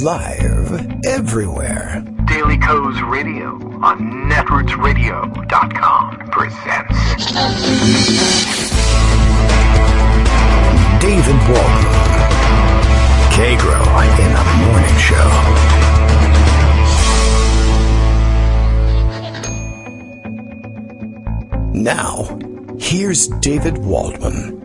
Live everywhere. Daily Co's Radio on netrootsradio.com presents David Waldman. Kagro in the Morning Show. Now, here's David Waldman.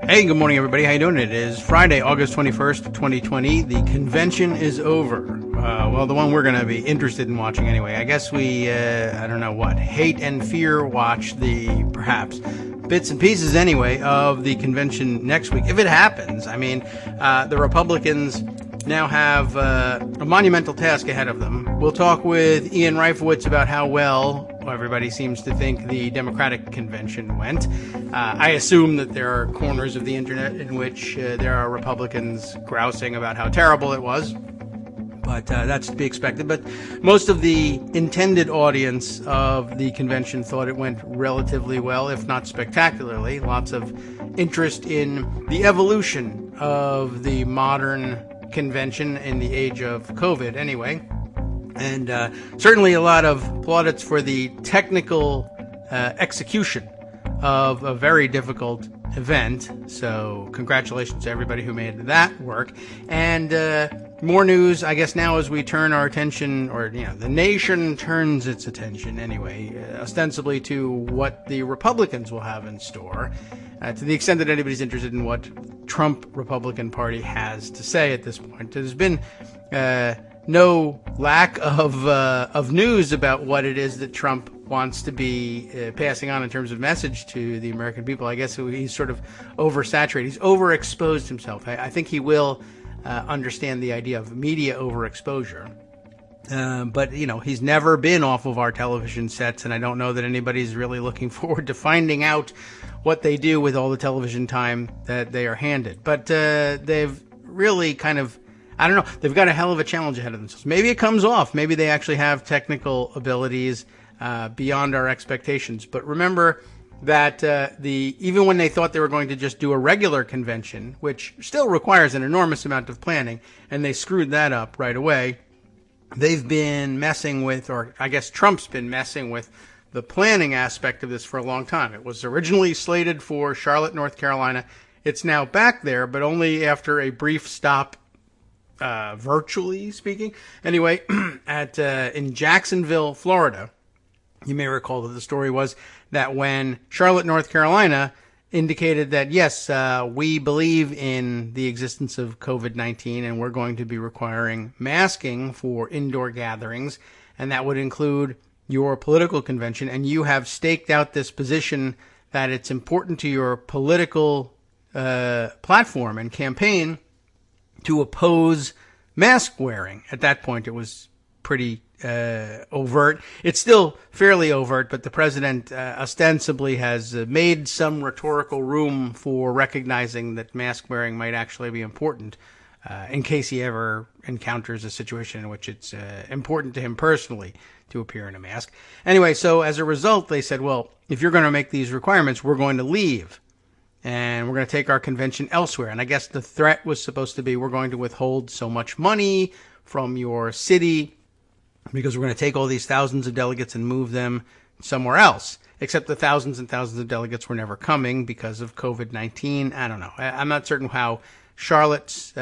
Hey, good morning, everybody. How you doing? It is Friday, August 21st, 2020. The convention is over. Well, the one we're going to be interested in watching anyway. I guess we, hate and fear watch the, perhaps, bits and pieces anyway of the convention next week. If it happens, I mean, the Republicans now have a monumental task ahead of them. We'll talk with Ian Reifowitz about how well everybody seems to think the Democratic convention went. I assume that there are corners of the internet in which there are Republicans grousing about how terrible it was, but that's to be expected. But most of the intended audience of the convention thought it went relatively well, if not spectacularly. Lots of interest in the evolution of the modern convention in the age of COVID anyway. And certainly a lot of plaudits for the technical execution of a very difficult event. So congratulations to everybody who made that work. And more news, I guess, now as we turn our attention, or, the nation turns its attention anyway, ostensibly to what the Republicans will have in store, to the extent that anybody's interested in what Trump Republican Party has to say at this point. There's been no lack of news about what it is that Trump wants to be passing on in terms of message to the American people. I guess he's sort of oversaturated. He's overexposed himself. I think he will understand the idea of media overexposure. But, he's never been off of our television sets, and I don't know that anybody's really looking forward to finding out what they do with all the television time that they are handed. But they've really kind of, I don't know, they've got a hell of a challenge ahead of themselves. Maybe it comes off. Maybe they actually have technical abilities beyond our expectations. But remember that even when they thought they were going to just do a regular convention, which still requires an enormous amount of planning, and they screwed that up right away, they've been messing with, or I guess Trump's been messing with, the planning aspect of this for a long time. It was originally slated for Charlotte, North Carolina. It's now back there, but only after a brief stop, virtually speaking. Anyway, in Jacksonville, Florida. You may recall that the story was that when Charlotte, North Carolina indicated that, yes, we believe in the existence of COVID-19 and we're going to be requiring masking for indoor gatherings, and that would include your political convention, and you have staked out this position that it's important to your political platform and campaign to oppose mask wearing. At that point, it was pretty overt. It's still fairly overt, but the president ostensibly has made some rhetorical room for recognizing that mask wearing might actually be important in case he ever encounters a situation in which it's important to him personally to appear in a mask. Anyway, so as a result, they said, well, if you're going to make these requirements, we're going to leave. And we're going to take our convention elsewhere. And I guess the threat was supposed to be, we're going to withhold so much money from your city because we're going to take all these thousands of delegates and move them somewhere else. Except the thousands and thousands of delegates were never coming because of COVID-19. I don't know. I'm not certain how Charlotte's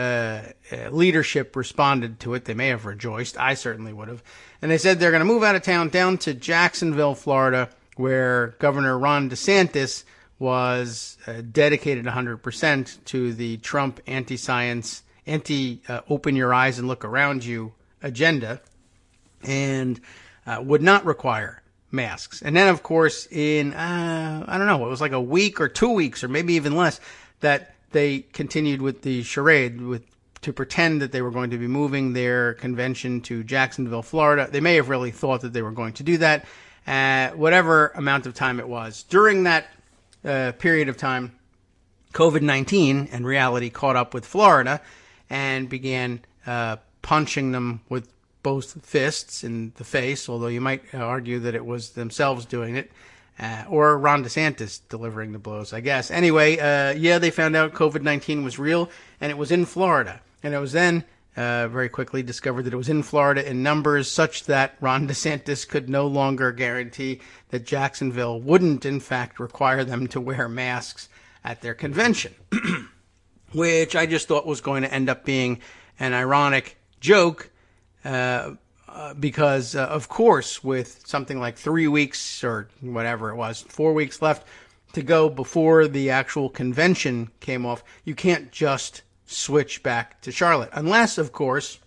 leadership responded to it. They may have rejoiced. I certainly would have. And they said they're going to move out of town down to Jacksonville, Florida, where Governor Ron DeSantis was dedicated 100% to the Trump anti-science, open your eyes and look around you agenda, and would not require masks. And then, of course, in, I don't know, it was like a week or 2 weeks or maybe even less, that they continued with the charade to pretend that they were going to be moving their convention to Jacksonville, Florida. They may have really thought that they were going to do that, whatever amount of time it was. During that period of time, COVID-19 and reality caught up with Florida and began punching them with both fists in the face, although you might argue that it was themselves doing it, or Ron DeSantis delivering the blows, I guess. Anyway, they found out COVID-19 was real, and it was in Florida. And it was then very quickly discovered that it was in Florida in numbers such that Ron DeSantis could no longer guarantee that Jacksonville wouldn't, in fact, require them to wear masks at their convention, which I just thought was going to end up being an ironic joke because, of course, with something like 3 weeks or whatever it was, 4 weeks left to go before the actual convention came off, you can't just switch back to Charlotte. Unless, of course,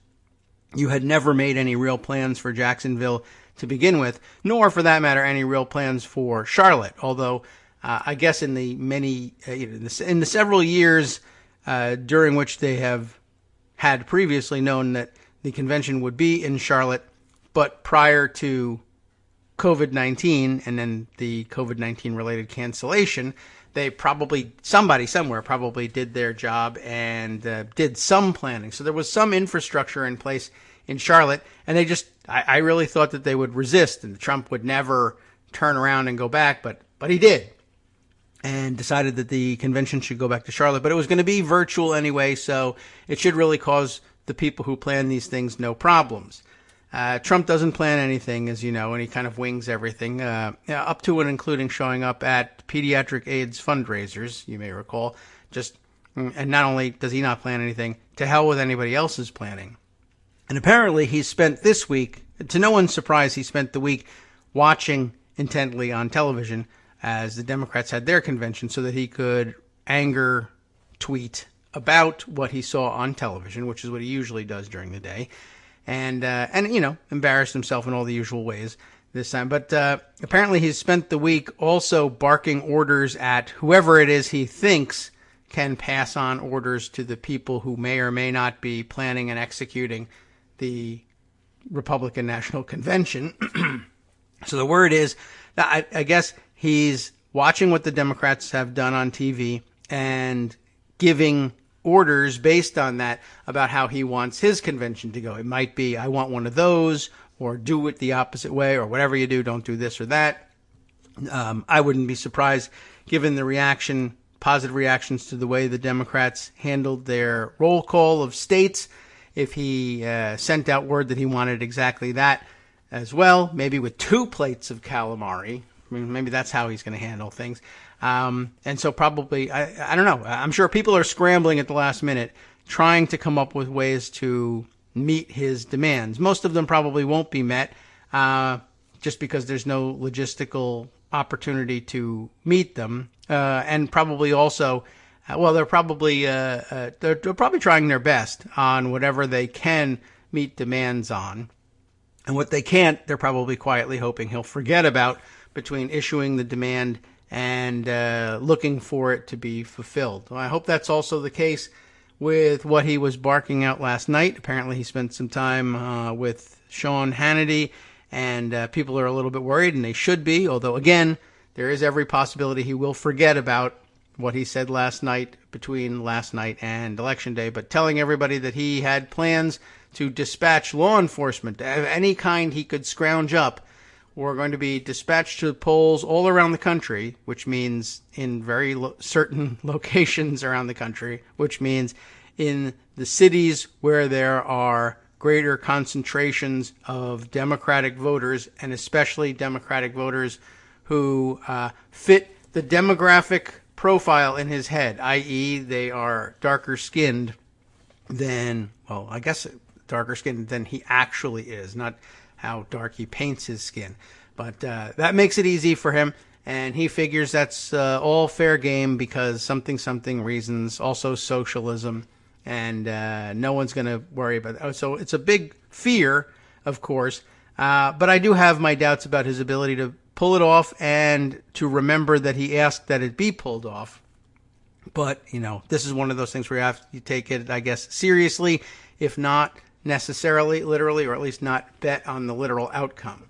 you had never made any real plans for Jacksonville to begin with, nor, for that matter, any real plans for Charlotte. Although, I guess in the many, in the several years during which they have had previously known that the convention would be in Charlotte, but prior to COVID-19 and then the COVID-19 related cancellation, they probably, somebody somewhere probably did their job and did some planning. So there was some infrastructure in place in Charlotte, and they just, I really thought that they would resist and Trump would never turn around and go back, but he did, and decided that the convention should go back to Charlotte. But it was going to be virtual anyway, so it should really cause the people who plan these things no problems. Trump doesn't plan anything, as you know, and he kind of wings everything, up to and including showing up at pediatric AIDS fundraisers, you may recall. And not only does he not plan anything, to hell with anybody else's planning. And apparently he spent this week, to no one's surprise, he spent the week watching intently on television as the Democrats had their convention so that he could anger tweet about what he saw on television, which is what he usually does during the day. And you know, embarrassed himself in all the usual ways this time. But apparently he's spent the week also barking orders at whoever it is he thinks can pass on orders to the people who may or may not be planning and executing the Republican National Convention. So the word is, I guess he's watching what the Democrats have done on TV and giving orders based on that about how he wants his convention to go. It might be, I want one of those, or do it the opposite way, or whatever you do, don't do this or that. I wouldn't be surprised, given the positive reactions to the way the Democrats handled their roll call of states, if he sent out word that he wanted exactly that as well, maybe with 2 plates of calamari. I mean, maybe that's how he's going to handle things. And so probably, I don't know, I'm sure people are scrambling at the last minute trying to come up with ways to meet his demands. Most of them probably won't be met just because there's no logistical opportunity to meet them. And probably also, they're probably trying their best on whatever they can meet demands on. And what they can't, they're probably quietly hoping he'll forget about between issuing the demand and looking for it to be fulfilled. Well, I hope that's also the case with what he was barking out last night. Apparently he spent some time with Sean Hannity, and people are a little bit worried, and they should be, although, again, there is every possibility he will forget about what he said last night between last night and Election Day, but telling everybody that he had plans to dispatch law enforcement of any kind he could scrounge up were going to be dispatched to the polls all around the country, which means in very certain locations around the country, which means in the cities where there are greater concentrations of Democratic voters, and especially Democratic voters who fit the demographic profile in his head, i.e. they are darker skinned than, well, I guess darker skinned than he actually is, not how dark he paints his skin. But that makes it easy for him, and he figures that's all fair game because something reasons, also socialism, and no one's going to worry about it. So it's a big fear, of course, but I do have my doubts about his ability to pull it off and to remember that he asked that it be pulled off. But, you know, this is one of those things where you have to take it, I guess, seriously, if not necessarily literally, or at least not bet on the literal outcome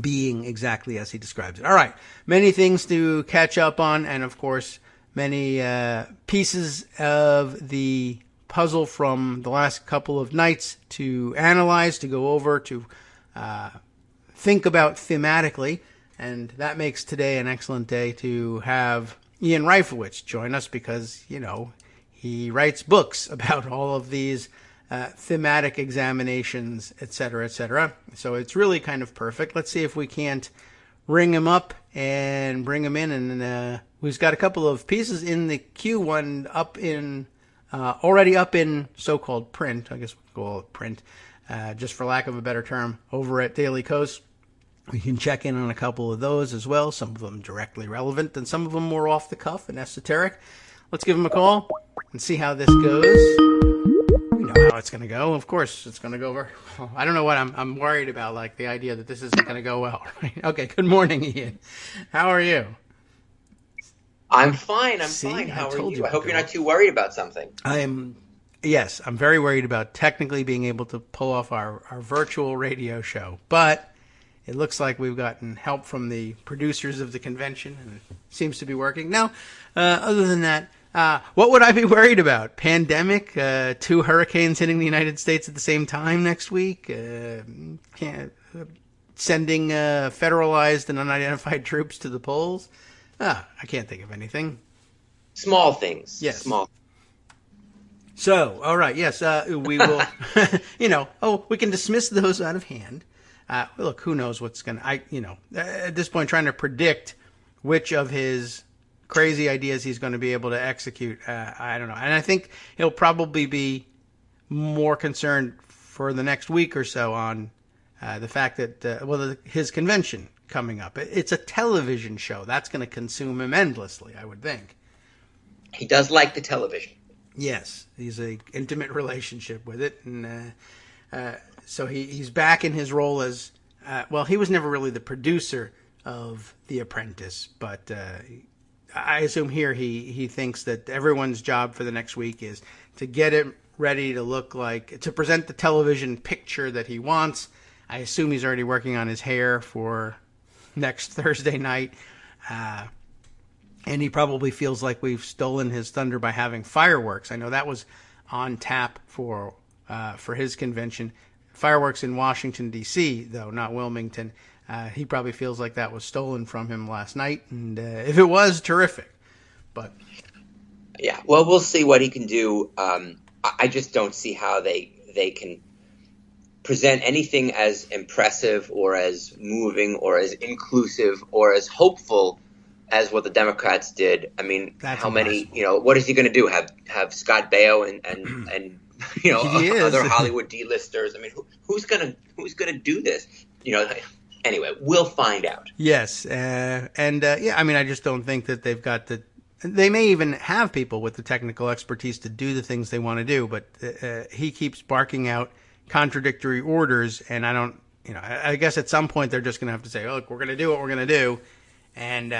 being exactly as he describes it. All right, many things to catch up on, and of course many pieces of the puzzle from the last couple of nights to analyze, to go over, to think about thematically, and that makes today an excellent day to have Ian Reifowitz join us because, you know, he writes books about all of these thematic examinations, et cetera, et cetera. So it's really kind of perfect. Let's see if we can't ring him up and bring him in. And we've got a couple of pieces in the queue, one up in already up in so-called print. I guess we can call it print, just for lack of a better term, over at Daily Kos. We can check in on a couple of those as well, some of them directly relevant and some of them more off the cuff and esoteric. Let's give him a call and see how this goes. We know how it's going to go. Of course, it's going to go very well. I don't know what I'm worried about, like the idea that this isn't going to go well. Right? Okay, good morning, Ian. How are you? I'm fine. Fine. How are you? I hope you're not too worried about something. Yes, I'm very worried about technically being able to pull off our virtual radio show, but it looks like we've gotten help from the producers of the convention, and it seems to be working. Now, other than that, what would I be worried about? Pandemic? 2 hurricanes hitting the United States at the same time next week? Sending federalized and unidentified troops to the polls? I can't think of anything. Small things. Yes. Small. So, all right, yes, we will, we can dismiss those out of hand. Look, who knows what's going to, at this point, trying to predict which of his crazy ideas he's going to be able to execute, I don't know. And I think he'll probably be more concerned for the next week or so on the fact that, his convention coming up. It's a television show. That's going to consume him endlessly, I would think. He does like the television. Yes, he's an intimate relationship with it. And so he's back in his role as, he was never really the producer of The Apprentice, but I assume here he thinks that everyone's job for the next week is to get it ready to look like, to present the television picture that he wants. I assume he's already working on his hair for next Thursday night. And he probably feels like we've stolen his thunder by having fireworks. I know that was on tap for his convention. Fireworks in Washington, D.C., though, not Wilmington. He probably feels like that was stolen from him last night. And if it was, terrific. But yeah, well, we'll see what he can do. I just don't see how they can present anything as impressive or as moving or as inclusive or as hopeful as what the Democrats did. I mean, That's how impossible. many, what is he going to do? Have Scott Baio and other Hollywood D-listers? I mean, who's going to do this? Anyway, we'll find out. Yes. I just don't think that they've got they may even have people with the technical expertise to do the things they want to do, but he keeps barking out contradictory orders, and I don't, I guess at some point they're just going to have to say, oh, look, we're going to do what we're going to do. And,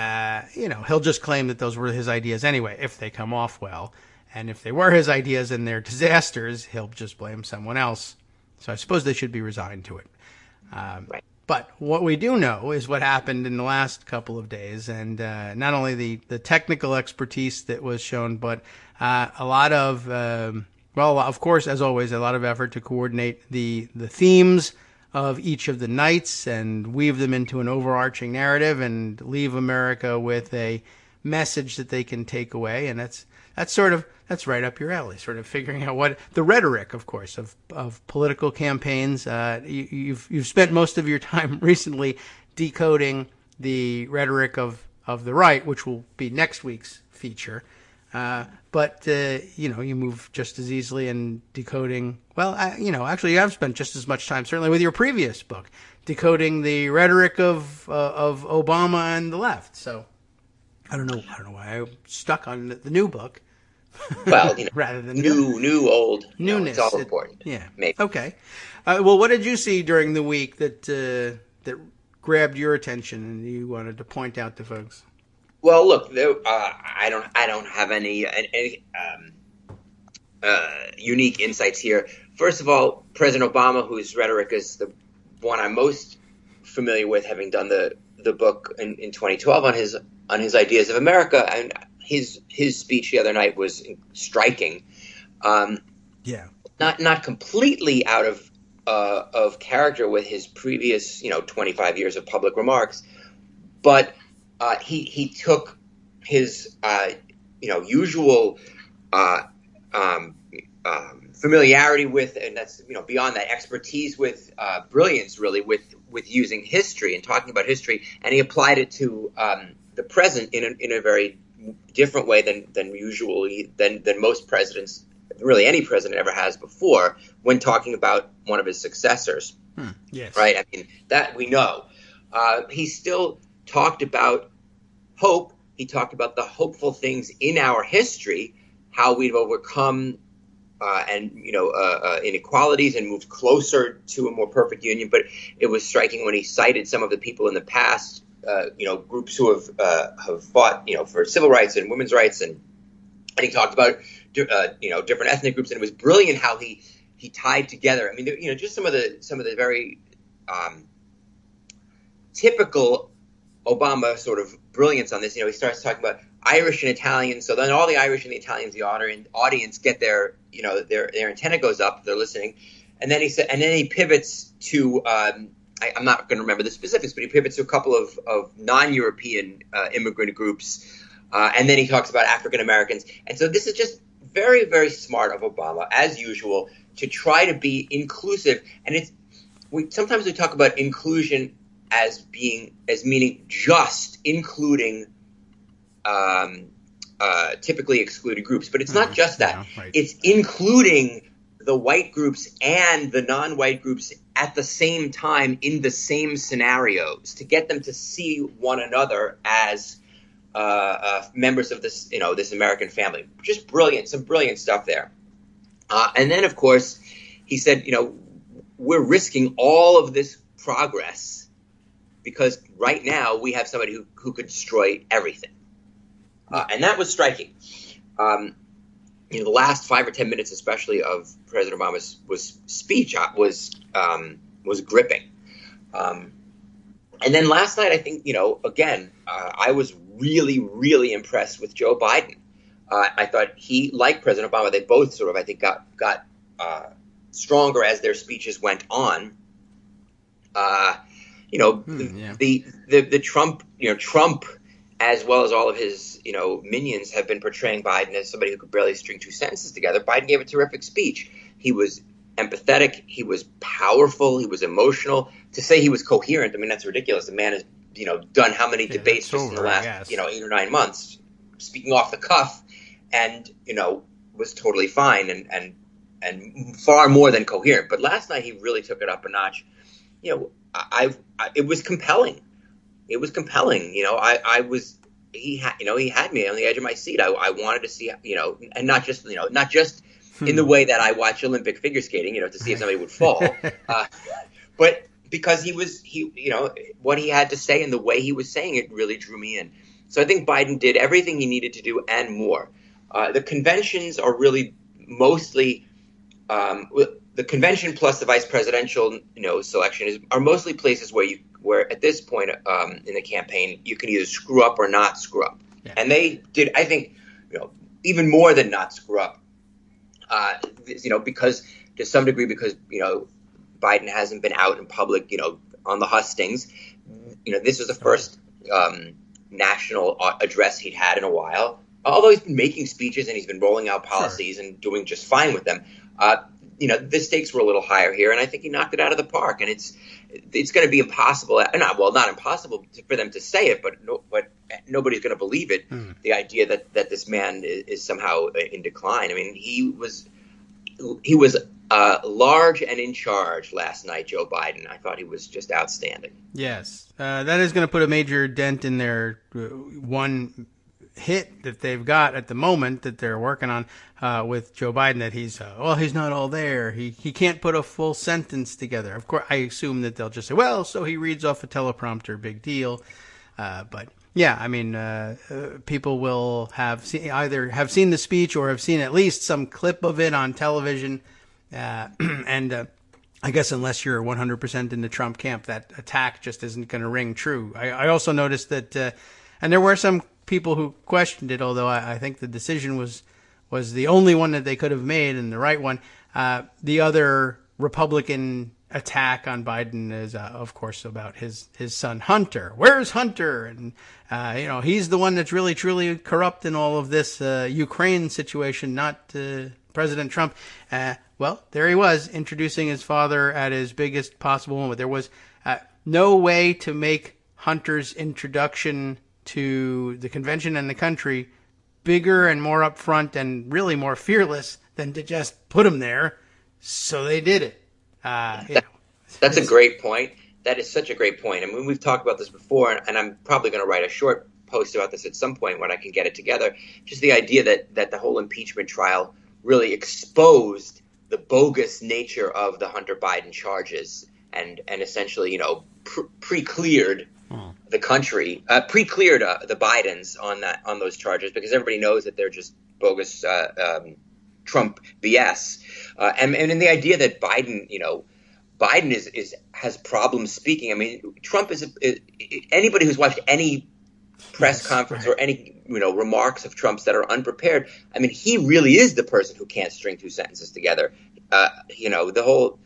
he'll just claim that those were his ideas anyway, if they come off well. And if they were his ideas and they're disasters, he'll just blame someone else. So I suppose they should be resigned to it. Right. But what we do know is what happened in the last couple of days. And not only the technical expertise that was shown, but a lot of, of course, as always, a lot of effort to coordinate the themes of each of the nights and weave them into an overarching narrative and leave America with a message that they can take away. And that's right up your alley, sort of figuring out what the rhetoric, of course, of political campaigns. You've spent most of your time recently decoding the rhetoric of the right, which will be next week's feature. But you move just as easily in decoding. Well, actually, I've spent just as much time, certainly with your previous book, decoding the rhetoric of Obama and the left. So I don't know why I'm stuck on the new book. Well, rather than new, old, newness. It's all important. Yeah. Maybe. Okay. Well, what did you see during the week that grabbed your attention and you wanted to point out to folks? Well, look, I don't have any unique insights here. First of all, President Obama, whose rhetoric is the one I'm most familiar with, having done the book in 2012 on his ideas of America, and his speech the other night was striking. Not completely out of character with his previous 25 years of public remarks, but he took his usual familiarity with, and that's beyond that, expertise with, brilliance really with using history and talking about history, and he applied it to the present in a very different way than usually than most presidents, really any president ever has before, when talking about one of his successors. Yes. Right. I mean, that we know. He still talked about hope. He talked about the hopeful things in our history, how we've overcome inequalities and moved closer to a more perfect union. But it was striking when he cited some of the people in the past, groups who have fought, for civil rights and women's rights, and he talked about, different ethnic groups, and it was brilliant how he tied together. I mean, just some of the very typical Obama sort of brilliance on this. He starts talking about Irish and Italians. So then all the Irish and the Italians, the audience get their antenna goes up, they're listening, and then he pivots to I'm not going to remember the specifics, but he pivots to a couple of non-European immigrant groups, and then he talks about African Americans. And so this is just very, very smart of Obama, as usual, to try to be inclusive. And sometimes we talk about inclusion as meaning just including typically excluded groups, but it's not just that. Yeah, right. It's including the white groups and the non-white groups at the same time in the same scenarios, to get them to see one another as members of this American family. Just brilliant, some brilliant stuff there. And then, of course, he said, we're risking all of this progress because right now we have somebody who could destroy everything. And that was striking. The last 5 or 10 minutes, especially of President Obama's speech, was gripping. And then last night, I think, again, I was really, really impressed with Joe Biden. I thought he, like President Obama, they both sort of, I think, got stronger as their speeches went on. The Trump, as well as all of his, minions, have been portraying Biden as somebody who could barely string 2 sentences together. Biden gave a terrific speech. He was empathetic. He was powerful. He was emotional. To say he was coherent, I mean, that's ridiculous. The man has, done how many debates just in the last, 8 or 9 months, speaking off the cuff, and, was totally fine and far more than coherent. But last night he really took it up a notch. It was compelling. It was compelling. He had me on the edge of my seat. I wanted to see, and not just in the way that I watch Olympic figure skating, to see if somebody would fall, but because what he had to say and the way he was saying it really drew me in. So I think Biden did everything he needed to do and more. The conventions are really mostly, the convention plus the vice presidential, selection are mostly places where at this point in the campaign, you can either screw up or not screw up. Yeah. And they did, I think, even more than not screw up, because to some degree, because, Biden hasn't been out in public, on the hustings. This was the first national address he'd had in a while, although he's been making speeches and he's been rolling out policies and doing just fine with them. The stakes were a little higher here, and I think he knocked it out of the park. And it's going to be impossible, not impossible for them to say it, but nobody's going to believe it. The idea that this man is somehow in decline. I mean, he was large and in charge last night, Joe Biden. I thought he was just outstanding. Yes, that is going to put a major dent in their one hit that they've got at the moment that they're working on with Joe Biden, that he's not all there. He can't put a full sentence together. Of course, I assume that they'll just say, well, so he reads off a teleprompter, big deal. But yeah, I mean, people will either have seen the speech or have seen at least some clip of it on television. And I guess unless you're 100% in the Trump camp, that attack just isn't going to ring true. I also noticed that, and there were some people who questioned it, although I think the decision was the only one that they could have made and the right one. The other Republican attack on Biden is, of course, about his son Hunter. Where's Hunter? And he's the one that's really truly corrupt in all of this Ukraine situation, not President Trump, well, there he was introducing his father at his biggest possible moment. There was no way to make Hunter's introduction to the convention and the country bigger and more upfront and really more fearless than to just put him there. So they did it. That's a great point. That is such a great point. I mean, we've talked about this before, and I'm probably going to write a short post about this at some point when I can get it together. Just the idea that the whole impeachment trial really exposed the bogus nature of the Hunter Biden charges and essentially, pre-cleared the country, pre-cleared the Bidens on those charges, because everybody knows that they're just bogus Trump BS. And in the idea that Biden has problems speaking. I mean, Trump is anybody who's watched any press conference or any remarks of Trump's that are unprepared. I mean, he really is the person who can't string two sentences together. The whole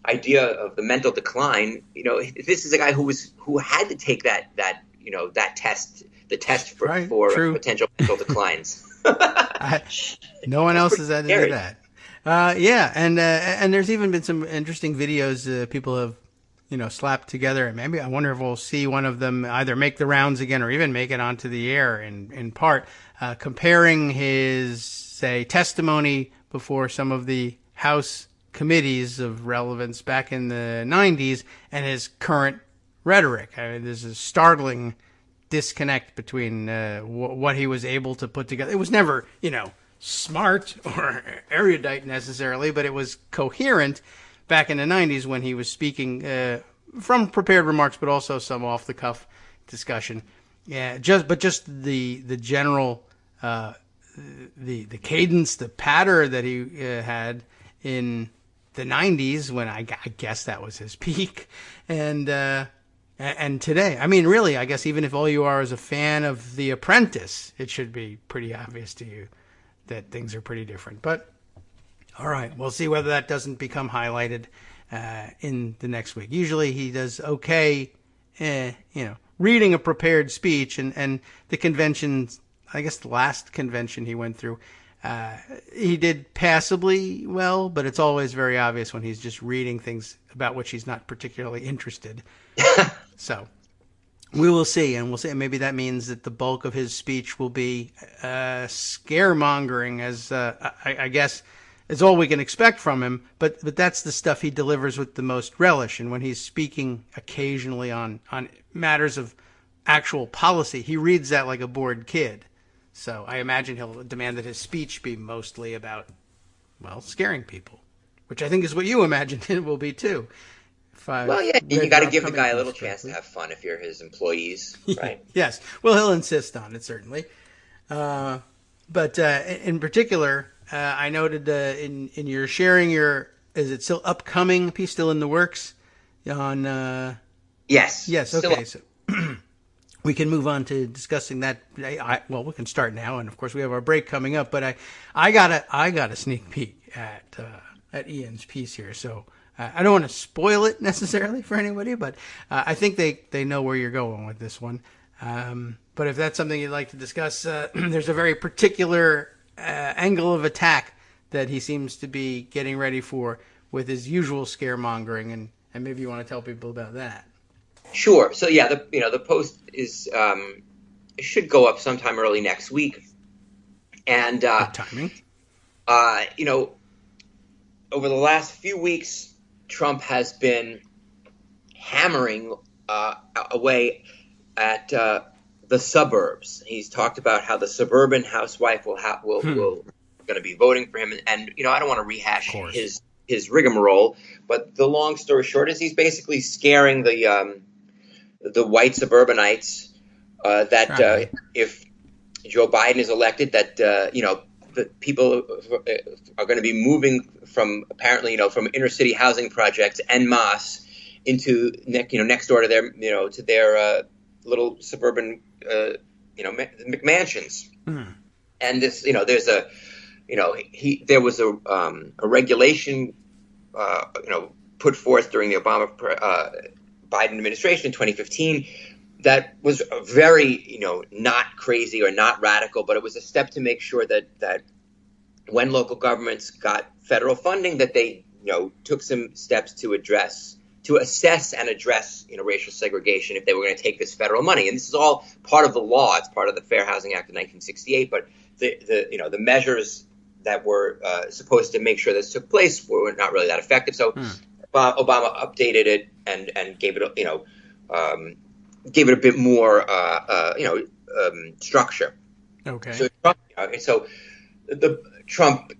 idea of the mental decline. This is a guy who had to take that test, the test for potential mental declines. No one else has had to do that. And there's even been some interesting videos people have, slapped together. And maybe I wonder if we'll see one of them either make the rounds again or even make it onto the air in part, comparing his, say, testimony before some of the House committees of relevance back in the 90s and his current rhetoric. I mean, there's a startling disconnect between what he was able to put together. It was never, smart or erudite necessarily, but it was coherent back in the 90s when he was speaking from prepared remarks, but also some off-the-cuff discussion. Yeah, just the general the cadence, the patter that he had in the 90s when I guess that was his peak, and today. I mean, really, I guess even if all you are is a fan of The Apprentice, it should be pretty obvious to you that things are pretty different. But all right, we'll see whether that doesn't become highlighted in the next week. Usually he does okay, reading a prepared speech, and the conventions, I guess the last convention he went through, he did passably well, but it's always very obvious when he's just reading things about which he's not particularly interested. So we will see, and we'll see. Maybe that means that the bulk of his speech will be scaremongering, as I guess is all we can expect from him. But that's the stuff he delivers with the most relish. And when he's speaking occasionally on matters of actual policy, he reads that like a bored kid. So I imagine he'll demand that his speech be mostly about, well, scaring people, which I think is what you imagine it will be too. Well, yeah, you got to give the guy a little chance to have fun if you're his employees, right? Yes. Well, he'll insist on it, certainly. But in particular, I noted in your sharing is it still upcoming piece, still in the works? Yes. Yes, okay. So we can move on to discussing that. Well, we can start now, and of course we have our break coming up. But I got a sneak peek at Ian's piece here, so I don't want to spoil it necessarily for anybody, but I think they know where you're going with this one. But if that's something you'd like to discuss, there's a very particular angle of attack that he seems to be getting ready for with his usual scaremongering, and maybe you want to tell people about that. Sure. So yeah, the post is should go up sometime early next week, and good timing. Over the last few weeks, Trump has been hammering away at the suburbs. He's talked about how the suburban housewife will going to be voting for him, and I don't want to rehash his rigmarole, but the long story short is he's basically scaring the white suburbanites that if Joe Biden is elected, that the people are going to be moving from from inner city housing projects en masse into next door to their little suburban McMansions. Mm. And this there's there was a regulation put forth during the Obama Biden administration in 2015 that was very not crazy or not radical, but it was a step to make sure that when local governments got federal funding, that they took some steps to assess and address racial segregation if they were going to take this federal money. And this is all part of the law. It's part of the Fair Housing Act of 1968. But the measures that were supposed to make sure this took place were not really that effective. So Obama updated it and gave it a bit more structure. Okay. So Trump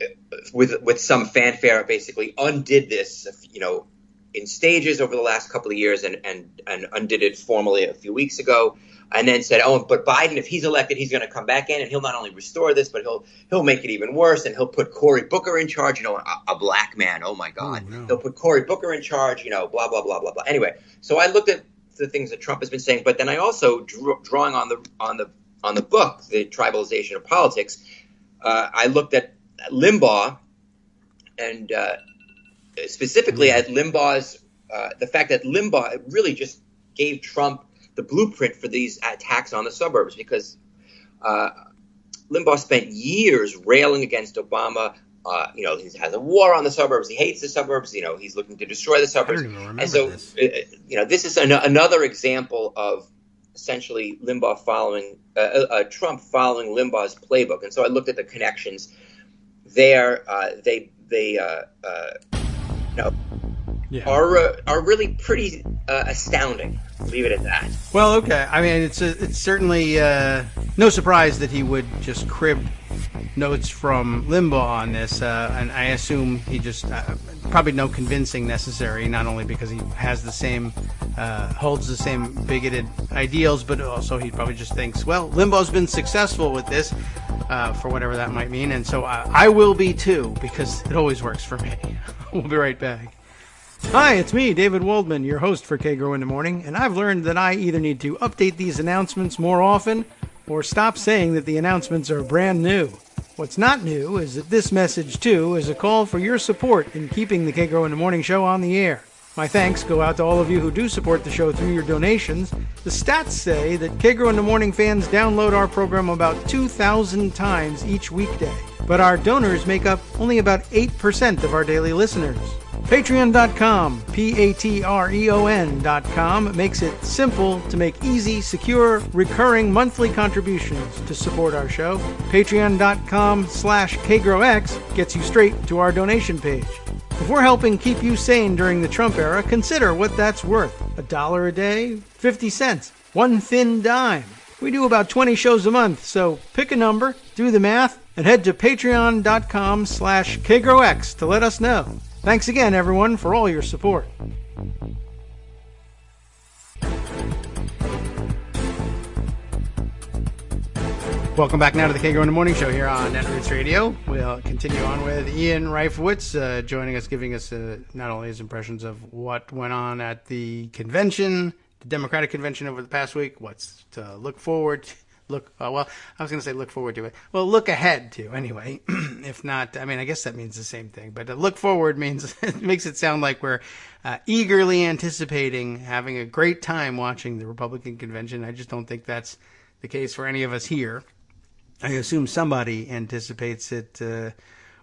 with some fanfare basically undid this in stages over the last couple of years and undid it formally a few weeks ago, and then said, but Biden, if he's elected, he's going to come back in and he'll not only restore this, but he'll make it even worse, and he'll put Cory Booker in charge, a black man. Oh my God. Oh, no. He'll put Cory Booker in charge, blah, blah, blah, blah, blah. Anyway, so I looked at the things that Trump has been saying, but then I also drawing on the book, The Tribalization of Politics, I looked at Limbaugh and specifically at Limbaugh's the fact that Limbaugh really just gave Trump the blueprint for these attacks on the suburbs, because Limbaugh spent years railing against Obama. He has a war on the suburbs. He hates the suburbs. He's looking to destroy the suburbs. I don't even remember and so, this. This is another example of essentially Trump following Limbaugh's playbook. And so I looked at the connections there. Are really pretty astounding. Leave it at that. Well, okay. I mean, it's certainly no surprise that he would just crib notes from Limbaugh on this, and I assume he just probably no convincing necessary. Not only because he has the same holds the same bigoted ideals, but also he probably just thinks, well, Limbaugh's been successful with this, for whatever that might mean, and so I will be too, because it always works for me. We'll be right back. Hi, it's me, David Waldman, your host for Kagro in the Morning, and I've learned that I either need to update these announcements more often or stop saying that the announcements are brand new. What's not new is that this message, too, is a call for your support in keeping the Kagro in the Morning show on the air. My thanks go out to all of you who do support the show through your donations. The stats say that Kagro in the Morning fans download our program about 2,000 times each weekday, but our donors make up only about 8% of our daily listeners. Patreon.com, Patreon.com, makes it simple to make easy, secure, recurring monthly contributions to support our show. Patreon.com/KagroX gets you straight to our donation page. If we're helping keep you sane during the Trump era, consider what that's worth. $1 a day? 50 cents? One thin dime? We do about 20 shows a month, so pick a number, do the math, and head to Patreon.com/KagroX to let us know. Thanks again, everyone, for all your support. Welcome back now to the Kagro in the Morning Show here on Netroots Radio. We'll continue on with Ian Reifowitz joining us, giving us not only his impressions of what went on at the convention, the Democratic convention over the past week, what's to look forward to. I was going to say look forward to it. Well, look ahead to, anyway. If not, I mean, I guess that means the same thing. But look forward means, it makes it sound like we're eagerly anticipating having a great time watching the Republican convention. I just don't think that's the case for any of us here. I assume somebody anticipates it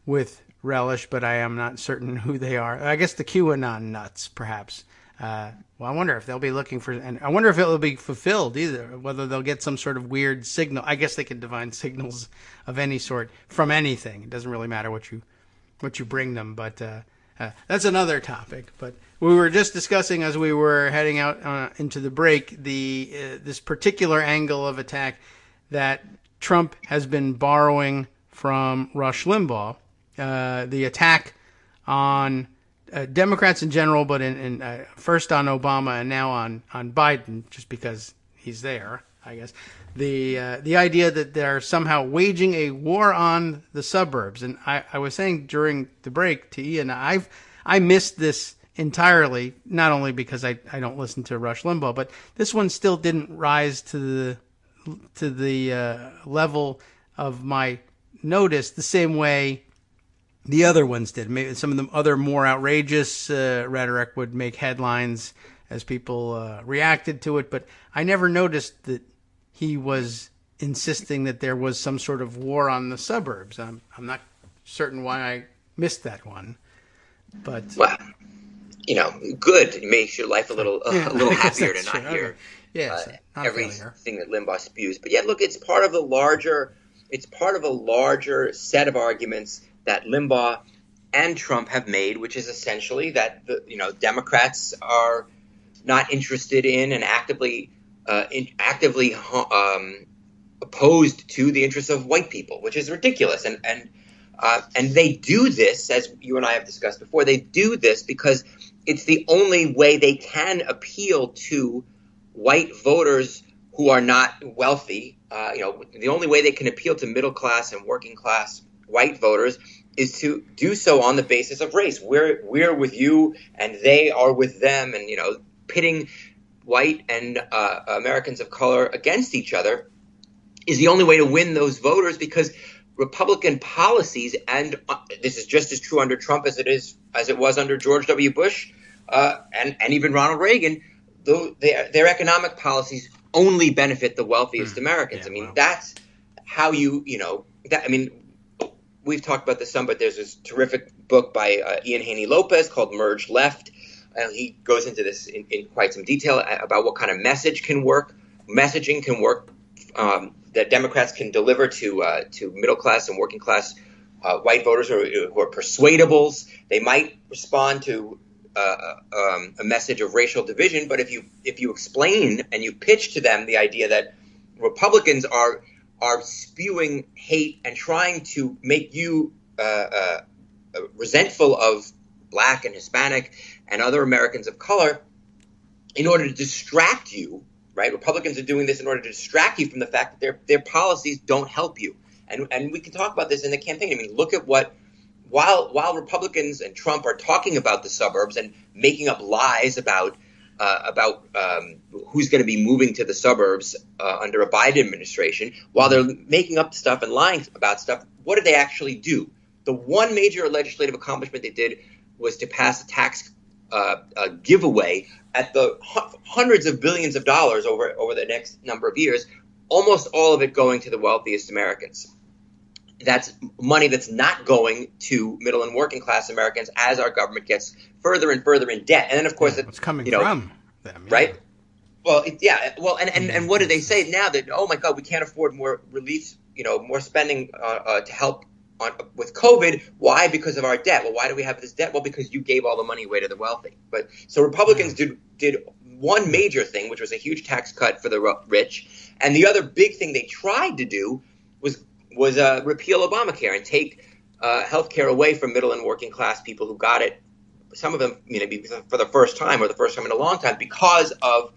with relish, but I am not certain who they are. I guess the QAnon nuts, perhaps. Well, I wonder if they'll be looking for, and I wonder if it'll be fulfilled either, whether they'll get some sort of weird signal. I guess they can divine signals of any sort from anything. It doesn't really matter what you bring them, but that's another topic. But we were just discussing as we were heading out into the break, this particular angle of attack that Trump has been borrowing from Rush Limbaugh, the attack on Democrats in general, but in first on Obama and now on Biden, just because he's there, I guess. The idea that they're somehow waging a war on the suburbs, and I was saying during the break to Ian, I missed this entirely, not only because I don't listen to Rush Limbaugh, but this one still didn't rise to the level of my notice the same way the other ones did. Maybe some of the other more outrageous rhetoric would make headlines as people reacted to it, but I never noticed that he was insisting that there was some sort of war on the suburbs. I'm not certain why I missed that one. But Well, good. It makes your life a little I guess happier to that's not true. hear Okay. Yeah, so not a failure. everything that Limbaugh spews. But yeah, look, it's part of a larger set of arguments that Limbaugh and Trump have made, which is essentially that Democrats are not interested in and actively opposed to the interests of white people, which is ridiculous. And they do this, as you and I have discussed before. They do this because it's the only way they can appeal to white voters who are not wealthy. The only way they can appeal to middle class and working class white voters is to do so on the basis of race. We're with you, and they are with them, and pitting white and Americans of color against each other is the only way to win those voters, because Republican policies, and this is just as true under Trump as it was under George W. Bush and even Ronald Reagan, though their economic policies only benefit the wealthiest Americans. Yeah, that's how we've talked about this some, but there's this terrific book by Ian Haney Lopez called Merge Left. He goes into this in quite some detail about what kind of messaging can work that Democrats can deliver to middle class and working class white voters who are persuadables. They might respond to a message of racial division, but if you explain and you pitch to them the idea that Republicans are spewing hate and trying to make you resentful of Black and Hispanic and other Americans of color in order to distract you, right? Republicans are doing this in order to distract you from the fact that their policies don't help you. And we can talk about this in the campaign. Look at while Republicans and Trump are talking about the suburbs and making up lies about who's going to be moving to the suburbs under a Biden administration, while they're making up stuff and lying about stuff, what did they actually do? The one major legislative accomplishment they did was to pass a tax giveaway at the hundreds of billions of dollars over the next number of years, almost all of it going to the wealthiest Americans. That's money that's not going to middle and working class Americans as our government gets further and further in debt. And then, of course, it's coming from them, right? Well, and what do they say now that, oh my God, we can't afford more relief, more spending to help with COVID? Why? Because of our debt. Well, why do we have this debt? Well, because you gave all the money away to the wealthy. But so Republicans did one major thing, which was a huge tax cut for the rich, and the other big thing they tried to do was repeal Obamacare and take health care away from middle and working class people who got it. Some of them, for the first time or the first time in a long time, because of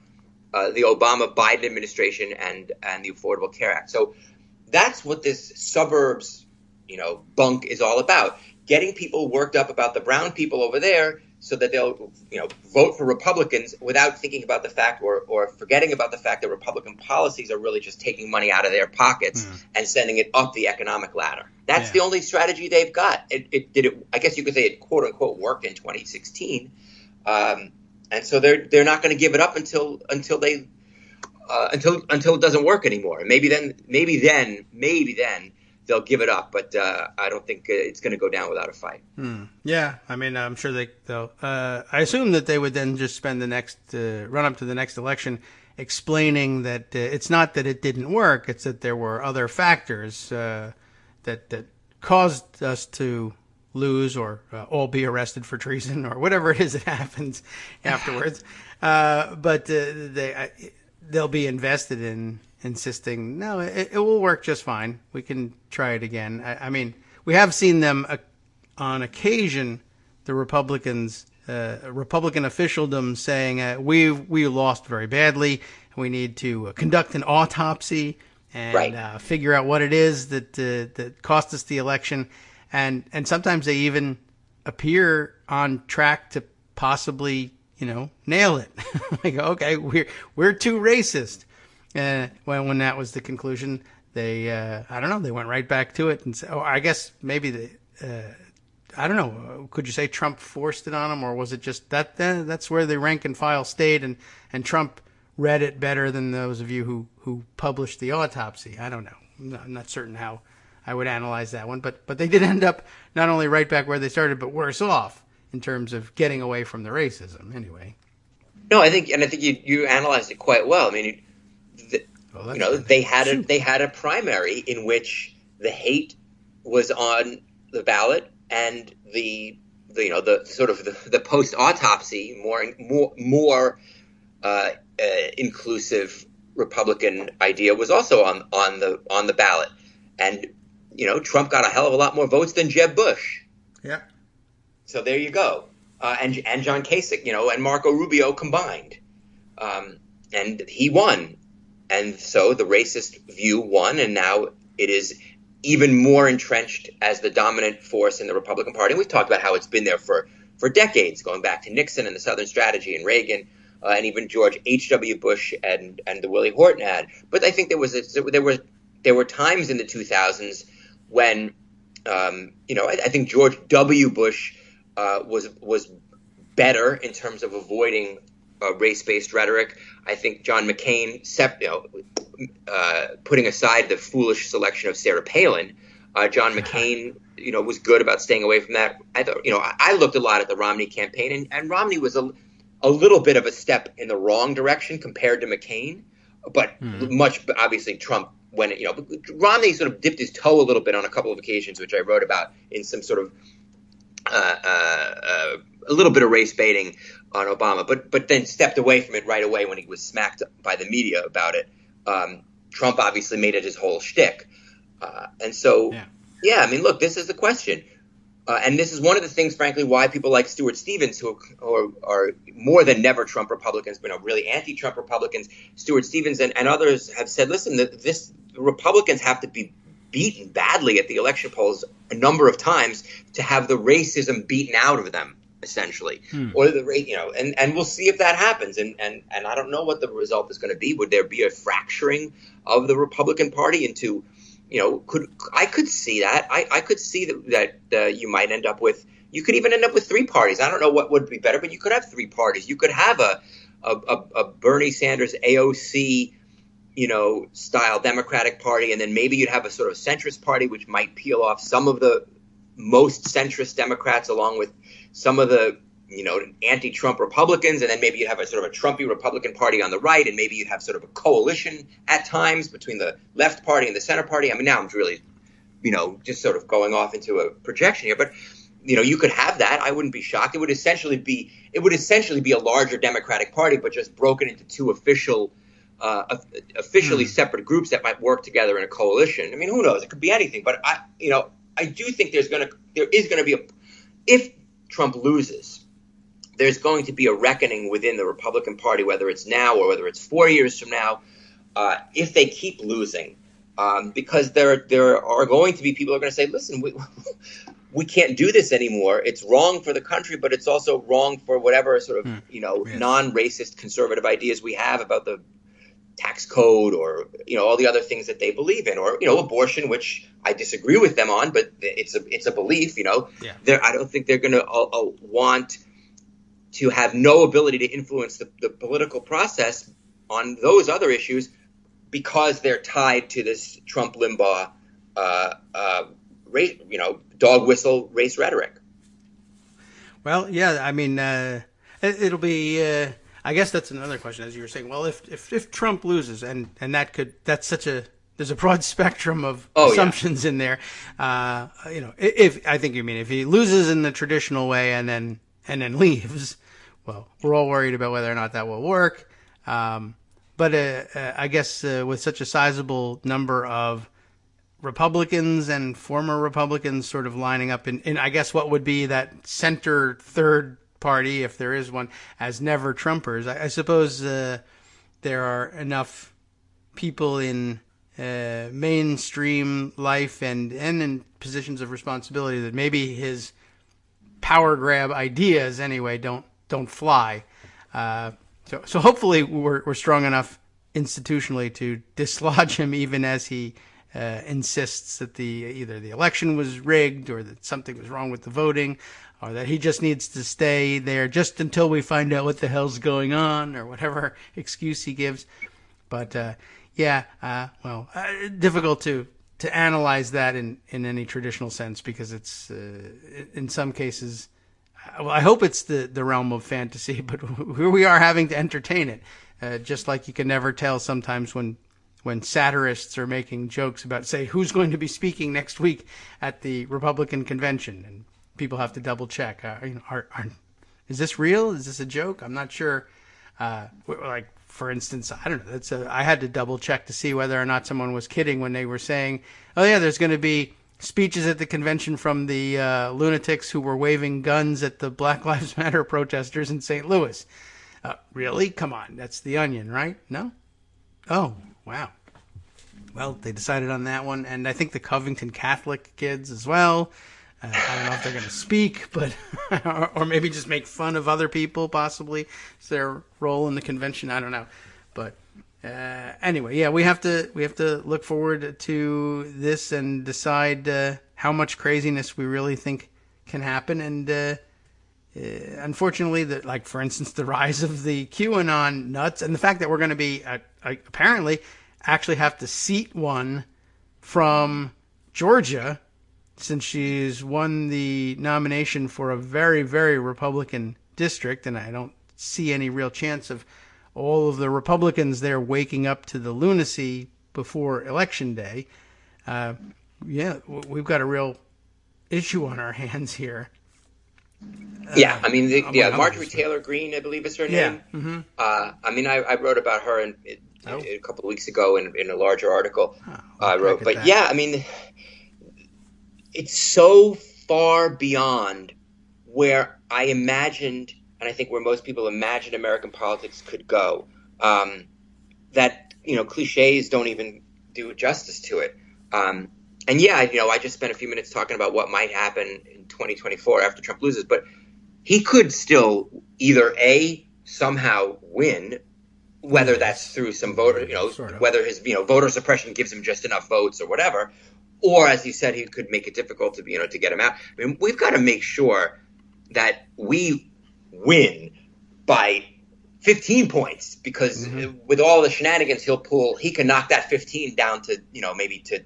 the Obama-Biden administration and the Affordable Care Act. So that's what this suburbs, bunk is all about. Getting people worked up about the brown people over there so that they'll, vote for Republicans without thinking about the fact or forgetting about the fact that Republican policies are really just taking money out of their pockets and sending it up the economic ladder. That's the only strategy they've got. I guess you could say it quote unquote worked in 2016. And so they're not going to give it up until it doesn't work anymore. And maybe then they'll give it up, but I don't think it's going to go down without a fight. Yeah, I'm sure they'll. I assume that they would then just spend the next run up to the next election explaining that it's not that it didn't work; it's that there were other factors that caused us to lose or all be arrested for treason or whatever it is that happens afterwards. But they'll be invested in insisting, no, it will work just fine. We can try it again. We have seen them on occasion, the Republicans, Republican officialdom saying, we lost very badly. We need to conduct an autopsy and figure out what it is that cost us the election. And sometimes they even appear on track to possibly, nail it. Like, okay, we're too racist. When that was the conclusion, they, I don't know, they went right back to it and said, I guess maybe I don't know, could you say Trump forced it on them, or was it just that's where the rank and file stayed and Trump read it better than those of you who published the autopsy? I don't know. I'm not certain how I would analyze that one. But they did end up not only right back where they started, but worse off in terms of getting away from the racism. Anyway. No, I think you analyzed it quite well. I mean, they had a primary in which the hate was on the ballot, and the sort of the post autopsy more inclusive Republican idea was also on the ballot, and Trump got a hell of a lot more votes than Jeb Bush. Yeah. So there you go, and John Kasich, and Marco Rubio combined, and he won, and so the racist view won, and now it is even more entrenched as the dominant force in the Republican Party. And we've talked about how it's been there for decades, going back to Nixon and the Southern Strategy and Reagan, and even George H.W. Bush and the Willie Horton ad. But I think there were times in the 2000s when I think George W. Bush was better in terms of avoiding race-based rhetoric. I think John McCain, putting aside the foolish selection of Sarah Palin, John McCain, was good about staying away from that. I thought, I looked a lot at the Romney campaign, and Romney was a little bit of a step in the wrong direction compared to McCain, but much obviously Trump when Romney sort of dipped his toe a little bit on a couple of occasions, which I wrote about in some sort of a little bit of race baiting on Obama, but then stepped away from it right away when he was smacked by the media about it. Trump obviously made it his whole shtick. And so, I mean, look, this is the question. And this is one of the things, frankly, why people like Stuart Stevens, who are more than never Trump Republicans, but really anti-Trump Republicans, Stuart Stevens and others have said, listen, the Republicans have to be beaten badly at the election polls a number of times to have the racism beaten out of them, essentially, or the and we'll see if that happens. And I don't know what the result is going to be. Would there be a fracturing of the Republican Party into, I could see that. I could see that you might end up with. You could even end up with three parties. I don't know what would be better, but you could have three parties. You could have a Bernie Sanders AOC, style Democratic Party, and then maybe you'd have a sort of centrist party, which might peel off some of the most centrist Democrats, along with some of the anti-Trump Republicans, and then maybe you'd have a sort of a Trumpy Republican Party on the right, and maybe you'd have sort of a coalition at times between the left party and the center party. I mean, now I'm really, just sort of going off into a projection here, but you could have that. I wouldn't be shocked. It would essentially be a larger Democratic Party, but just broken into two officially separate groups that might work together in a coalition. I mean, who knows? It could be anything, but I do think there is going to be if Trump loses, there's going to be a reckoning within the Republican Party, whether it's now or whether it's 4 years from now, if they keep losing, because there are going to be people who are going to say, listen, we can't do this anymore. It's wrong for the country, but it's also wrong for whatever sort of non-racist conservative ideas we have about the tax code or all the other things that they believe in, or abortion, which I disagree with them on, but it's a belief. I don't think they're going to want to have no ability to influence the political process on those other issues because they're tied to this Trump Limbaugh race, dog whistle race rhetoric. Well, yeah, I mean, It'll be. I guess that's another question, as you were saying. Well, if Trump loses, and there's a broad spectrum of assumptions in there. If I think you mean if he loses in the traditional way and then leaves, well, we're all worried about whether or not that will work. But I guess with such a sizable number of Republicans and former Republicans sort of lining up in I guess what would be that center third party, if there is one, as never Trumpers, I suppose there are enough people in mainstream life and in positions of responsibility that maybe his power grab ideas anyway don't fly. So hopefully we're strong enough institutionally to dislodge him, even as he insists that either the election was rigged or that something was wrong with the voting, or that he just needs to stay there just until we find out what the hell's going on, or whatever excuse he gives. But difficult to to analyze that in any traditional sense, because it's in some cases, well, I hope it's the realm of fantasy, but here we are having to entertain it. Just like you can never tell sometimes when satirists are making jokes about, say, who's going to be speaking next week at the Republican convention, and people have to double check. Is this real? Is this a joke? I'm not sure. Like, for instance, I don't know. I had to double check to see whether or not someone was kidding when they were saying, "Oh yeah, there's going to be speeches at the convention from the lunatics who were waving guns at the Black Lives Matter protesters in St. Louis." Really? Come on. That's The Onion, right? No? Oh, wow. Well, they decided on that one. And I think the Covington Catholic kids as well. I don't know if they're going to speak, but or maybe just make fun of other people, possibly. It's their role in the convention. I don't know. But anyway, yeah, we have to look forward to this and decide how much craziness we really think can happen. And unfortunately, like, for instance, the rise of the QAnon nuts, and the fact that we're going to be apparently actually have to seat one from Georgia, since she's won the nomination for a very, very Republican district, and I don't see any real chance of all of the Republicans there waking up to the lunacy before Election Day. Yeah, we've got a real issue on our hands here. Yeah, I mean, Marjorie Taylor Greene, I believe is her name. Yeah. Mm-hmm. I mean, I wrote about her a couple of weeks ago in a larger article I wrote. But yeah, I mean, it's so far beyond where I imagined, and I think where most people imagine American politics could go, that, cliches don't even do justice to it. And yeah, I just spent a few minutes talking about what might happen in 2024 after Trump loses, but he could still either somehow win, whether that's through some voter, whether his, voter suppression gives him just enough votes or whatever, or as you said, he could make it difficult to, to get him out. I mean, we've got to make sure that we win by 15 points, because with all the shenanigans he'll pull, he can knock that 15 down to, maybe to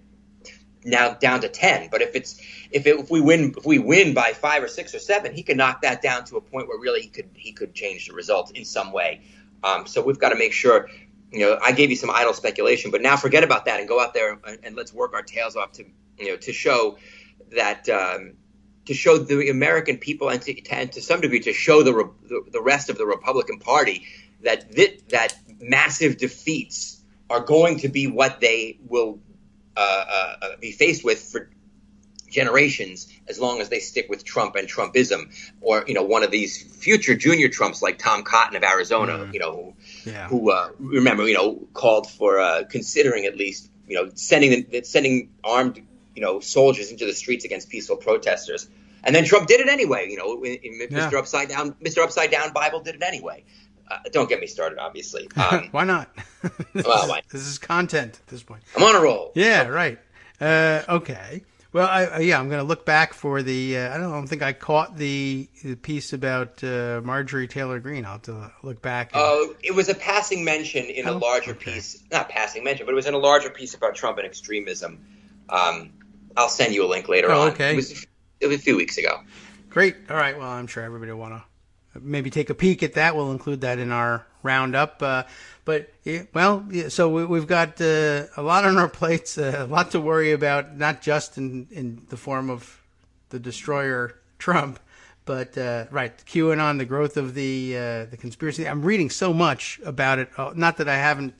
now down to 10. But if we win by 5 or 6 or 7, he can knock that down to a point where really he could change the result in some way. So we've got to make sure, I gave you some idle speculation, but now forget about that and go out there and let's work our tails off to show that, to show the American people and to some degree to show the rest of the Republican Party that massive defeats are going to be what they will be faced with for generations, as long as they stick with Trump and Trumpism, or one of these future junior Trumps like Tom Cotton of Arizona, who remember called for considering at least sending armed soldiers into the streets against peaceful protesters, and then Trump did it anyway. Mr. Upside Down Bible did it anyway. Don't get me started, obviously. Why not? This is content at this point. I'm on a roll. Yeah, right. Okay. Well, I'm going to look back for the. I don't think I caught the piece about Marjorie Taylor Greene. I'll have to look back. It was a passing mention in a larger piece. Not passing mention, but it was in a larger piece about Trump and extremism. I'll send you a link later on. Okay. It was a few weeks ago. Great. All right. Well, I'm sure everybody will want to maybe take a peek at that. We'll include that in our roundup. So we've got a lot on our plates, a lot to worry about, not just in the form of the destroyer Trump, but QAnon, the growth of the conspiracy. I'm reading so much about it. Not that I haven't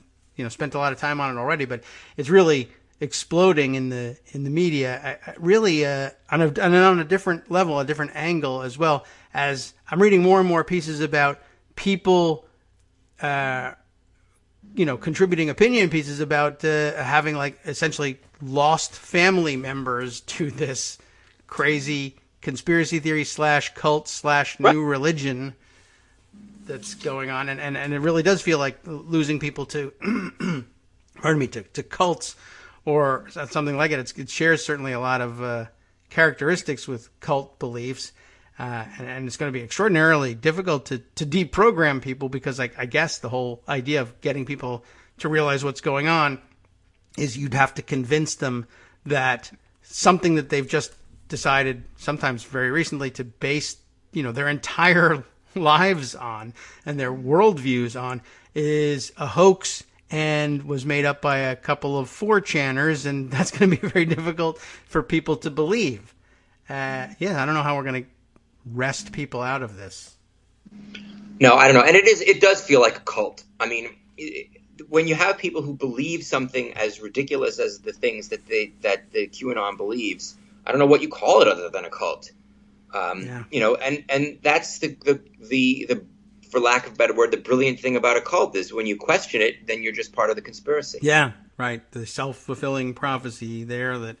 spent a lot of time on it already, but it's really exploding in the media. Really on a different level, a different angle, as well as I'm reading more and more pieces about people. Contributing opinion pieces about having essentially lost family members to this crazy conspiracy theory / cult / new religion that's going on. And it really does feel like losing people to, to cults or something like it. It shares certainly a lot of characteristics with cult beliefs. And it's going to be extraordinarily difficult to deprogram people, because I guess the whole idea of getting people to realize what's going on is you'd have to convince them that something that they've just decided, sometimes very recently, to base, their entire lives on and their worldviews on is a hoax and was made up by a couple of 4chaners, and that's going to be very difficult for people to believe. I don't know how we're going to wrest people out of this. No, I don't know. And it does feel like a cult. I mean, when you have people who believe something as ridiculous as the things that the QAnon believes, I don't know what you call it other than a cult. And that's the for lack of a better word, the brilliant thing about a cult is when you question it, then you're just part of the conspiracy. Yeah, right. The self-fulfilling prophecy there that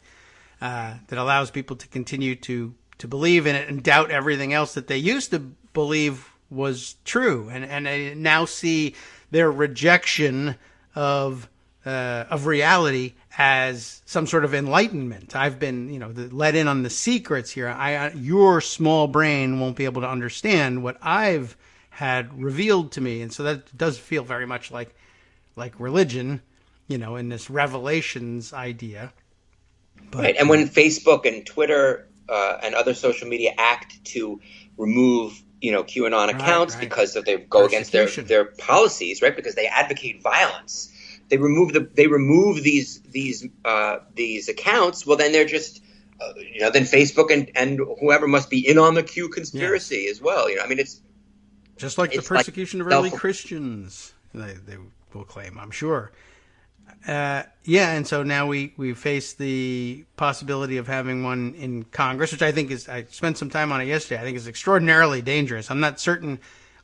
allows people to continue to believe in it and doubt everything else that they used to believe was true, and I now see their rejection of reality as some sort of enlightenment. I've been, let in on the secrets here. Your small brain won't be able to understand what I've had revealed to me, and so that does feel very much like religion, in this revelations idea. But, right, and when Facebook and Twitter and other social media act to remove QAnon accounts because they go against their policies, right? Because they advocate violence. They remove these accounts. Well, then they're just then Facebook and whoever must be in on the Q conspiracy as well. I mean, it's just like the persecution of early Christians. They will claim, I'm sure. And so now we face the possibility of having one in Congress, which I think I spent some time on it yesterday. I think is extraordinarily dangerous. I'm not certain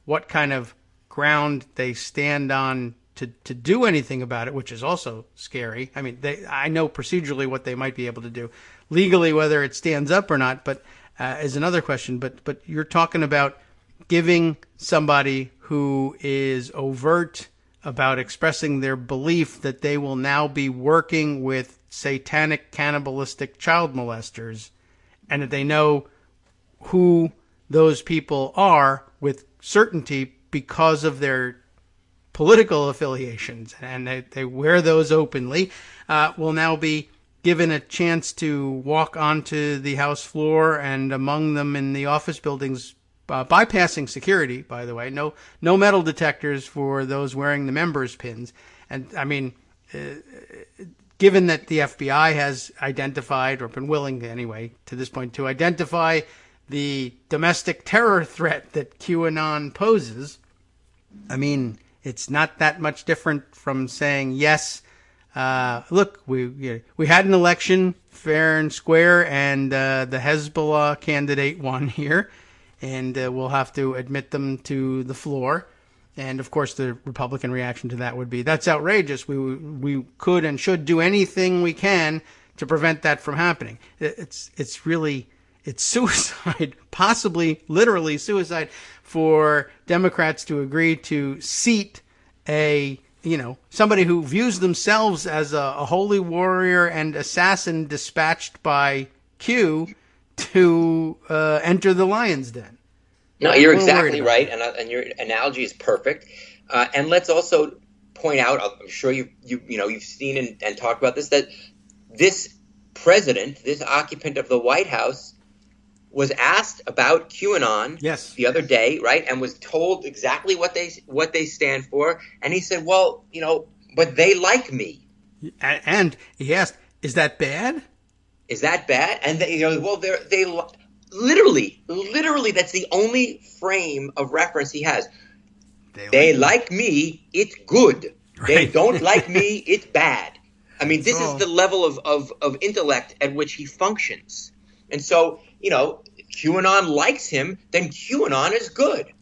what kind of ground they stand on to do anything about it, which is also scary. I mean, I know procedurally what they might be able to do. Legally, whether it stands up or not, but is another question. But you're talking about giving somebody who is overt about expressing their belief that they will now be working with satanic cannibalistic child molesters, and that they know who those people are with certainty because of their political affiliations, and they wear those openly, will now be given a chance to walk onto the House floor and among them in the office buildings, bypassing security, by the way. No metal detectors for those wearing the members' pins. And, I mean, given that the FBI has identified, or been willing anyway, to this point, to identify the domestic terror threat that QAnon poses, I mean, it's not that much different from saying, yes, look, we had an election fair and square, and the Hezbollah candidate won here, and we'll have to admit them to the floor. And, of course, the Republican reaction to that would be, that's outrageous. We could and should do anything we can to prevent that from happening. It's suicide, possibly literally suicide, for Democrats to agree to seat somebody who views themselves as a holy warrior and assassin dispatched by Q to enter the lion's den. No, you're exactly right, and your analogy is perfect. And let's also point out, I'm sure you've seen and talked about this, that this president, this occupant of the White House, was asked about QAnon the other day, right, and was told exactly what they stand for, and he said, well, but they like me. And he asked, is that bad? Is that bad? And they literally, that's the only frame of reference he has. They like me, it's good. Right. They don't like me, it's bad. I mean, this is the level of intellect at which he functions. And so, QAnon likes him, then QAnon is good.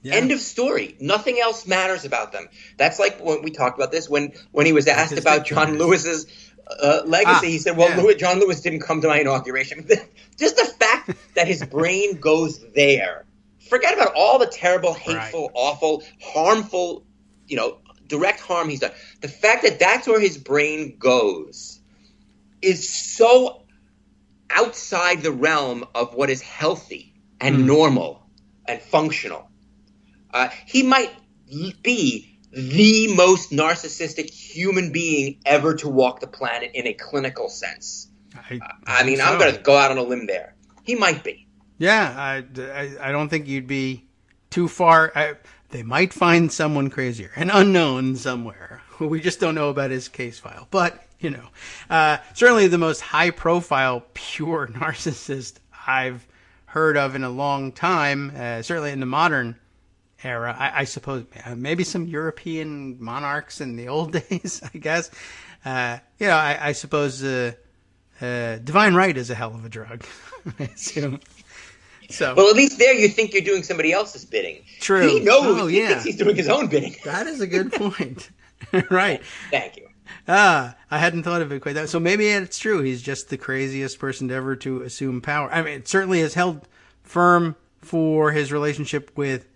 Yeah. End of story. Nothing else matters about them. That's like when we talked about this, when he was asked about John Lewis's legacy, he said, well, John Lewis didn't come to my inauguration. Just the fact that his brain goes there. Forget about all the terrible, hateful, awful, harmful, direct harm he's done. The fact that that's where his brain goes is so outside the realm of what is healthy and normal and functional. He might be the most narcissistic human being ever to walk the planet in a clinical sense. I mean, I'm going to go out on a limb there. He might be. Yeah, I don't think you'd be too far. They might find someone crazier, an unknown somewhere, who we just don't know about his case file. But, certainly the most high-profile, pure narcissist I've heard of in a long time, certainly in the modern era. I suppose maybe some European monarchs in the old days, I guess. I suppose divine right is a hell of a drug, I assume. So, well, at least there you think you're doing somebody else's bidding. True. He knows. He thinks he's doing his own bidding. That is a good point. Right. Thank you. I hadn't thought of it quite that way. So maybe it's true. He's just the craziest person ever to assume power. I mean, it certainly has held firm for his relationship with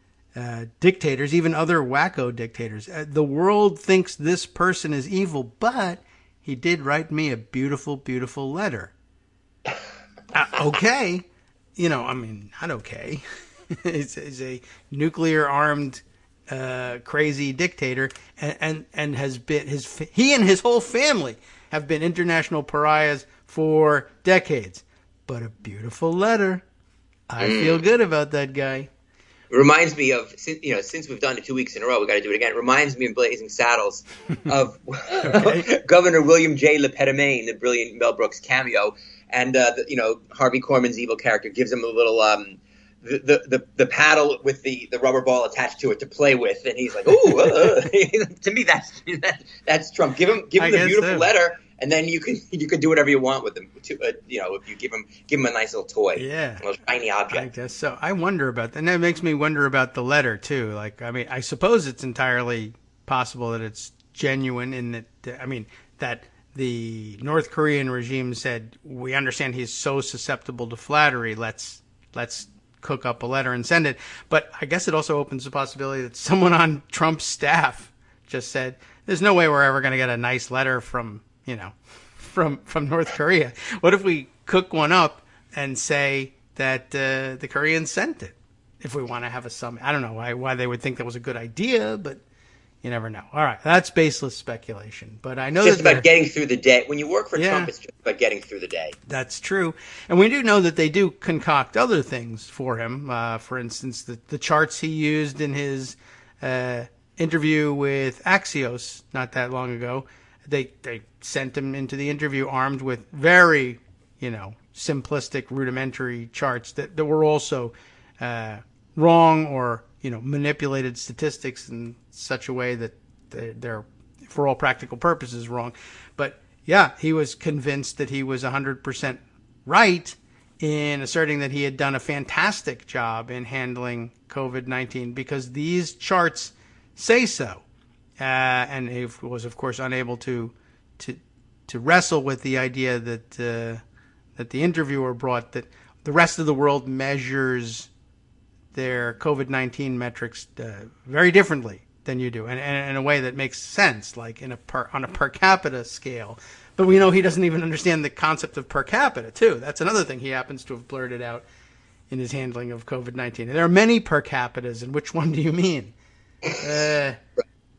dictators, even other wacko dictators. The world thinks this person is evil, but he did write me a beautiful, beautiful letter. Okay. Not okay. He's a nuclear-armed, crazy dictator, and has been he and his whole family have been international pariahs for decades. But a beautiful letter. I feel good about that guy. It reminds me of, since we've done it 2 weeks in a row, we got to do it again. It reminds me of Blazing Saddles of Governor William J. LePetomane, the brilliant Mel Brooks cameo. And, Harvey Korman's evil character gives him a little, the paddle with the rubber ball attached to it to play with. And he's like, ooh, to me, that's Trump. Give him the beautiful letter. And then you can do whatever you want with them. If you give him a nice little toy, a little shiny object. I guess so. I wonder about that, and that makes me wonder about the letter too. Like, I mean, I suppose it's entirely possible that it's genuine in that. That the North Korean regime said, "We understand he's so susceptible to flattery. Let's cook up a letter and send it." But I guess it also opens the possibility that someone on Trump's staff just said, "There's no way we're ever going to get a nice letter from." From North Korea. What if we cook one up and say that the Koreans sent it? If we want to have a summit, I don't know why they would think that was a good idea, but you never know. All right, that's baseless speculation. But I know it's just about getting through the day. When you work for Trump, it's just about getting through the day. That's true, and we do know that they do concoct other things for him. For instance, the charts he used in his interview with Axios not that long ago. They sent him into the interview armed with very, simplistic, rudimentary charts that were also wrong or, manipulated statistics in such a way that they're, for all practical purposes, wrong. But, yeah, he was convinced that he was 100% right in asserting that he had done a fantastic job in handling COVID-19 because these charts say so. And he was, of course, unable to wrestle with the idea that the interviewer brought that the rest of the world measures their COVID-19 metrics very differently than you do, and in a way that makes sense, like on a per capita scale. But we know he doesn't even understand the concept of per capita, too. That's another thing he happens to have blurted out in his handling of COVID-19. There are many per capitas, and which one do you mean?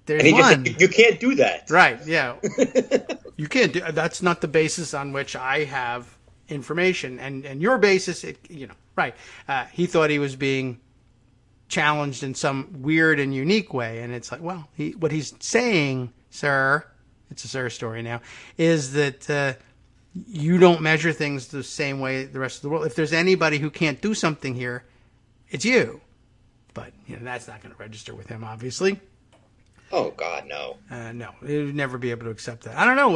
There's one. You can't do that. Right, yeah. You can't do that's not the basis on which I have information. And your basis, right. He thought he was being challenged in some weird and unique way. And it's like, well, what he's saying, sir, it's a sir story now, is that you don't measure things the same way the rest of the world. If there's anybody who can't do something here, it's you. But that's not going to register with him, obviously. Oh, God, no. No, he would never be able to accept that. I don't know.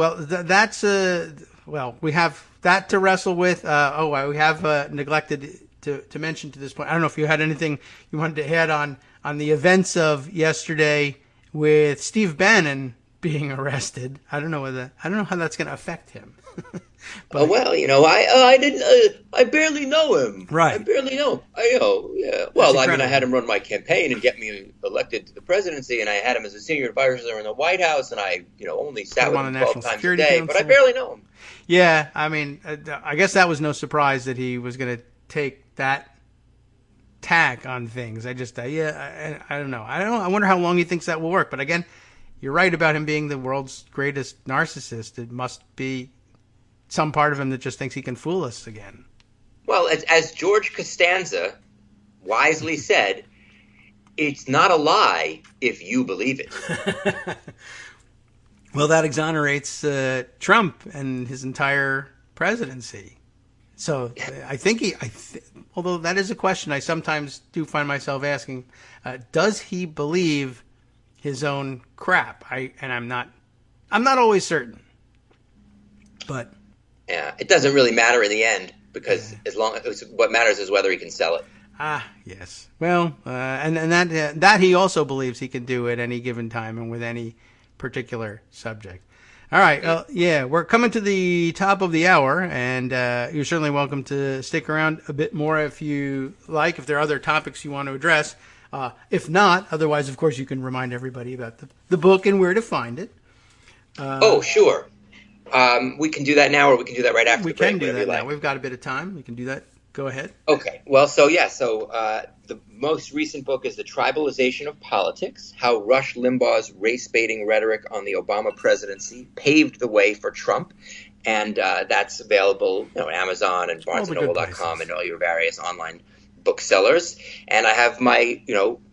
Well, we have that to wrestle with. We have neglected to mention to this point. I don't know if you had anything you wanted to add on the events of yesterday with Steve Bannon being arrested. I don't know how that's going to affect him. But, I didn't. I barely know him. Right. I barely know. Yeah. Well, I had him run my campaign and get me elected to the presidency, and I had him as a senior advisor in the White House, and I, only sat with him 12 times a day. But I barely know him. Yeah, I mean, I guess that was no surprise that he was going to take that tack on things. I don't know. I wonder how long he thinks that will work. But again, you're right about him being the world's greatest narcissist. It must be some part of him that just thinks he can fool us again. Well, as George Costanza wisely said, it's not a lie if you believe it. Well, that exonerates Trump and his entire presidency. So I think although that is a question I sometimes do find myself asking, does he believe his own crap? I'm not always certain, but yeah, it doesn't really matter in the end because as long as what matters is whether he can sell it. Yes. Well, and that he also believes he can do at any given time and with any particular subject. All right. We're coming to the top of the hour, and you're certainly welcome to stick around a bit more if you like, if there are other topics you want to address. If not, otherwise, of course, you can remind everybody about the book and where to find it. Sure. We can do that now, or we can do that right after the break. We can do that now. We've got a bit of time. We can do that. Go ahead. Okay. Well, the most recent book is The Tribalization of Politics, How Rush Limbaugh's Race-Baiting Rhetoric on the Obama Presidency Paved the Way for Trump. And that's available on Amazon and BarnesandNoble.com and all your various online booksellers. And I have my,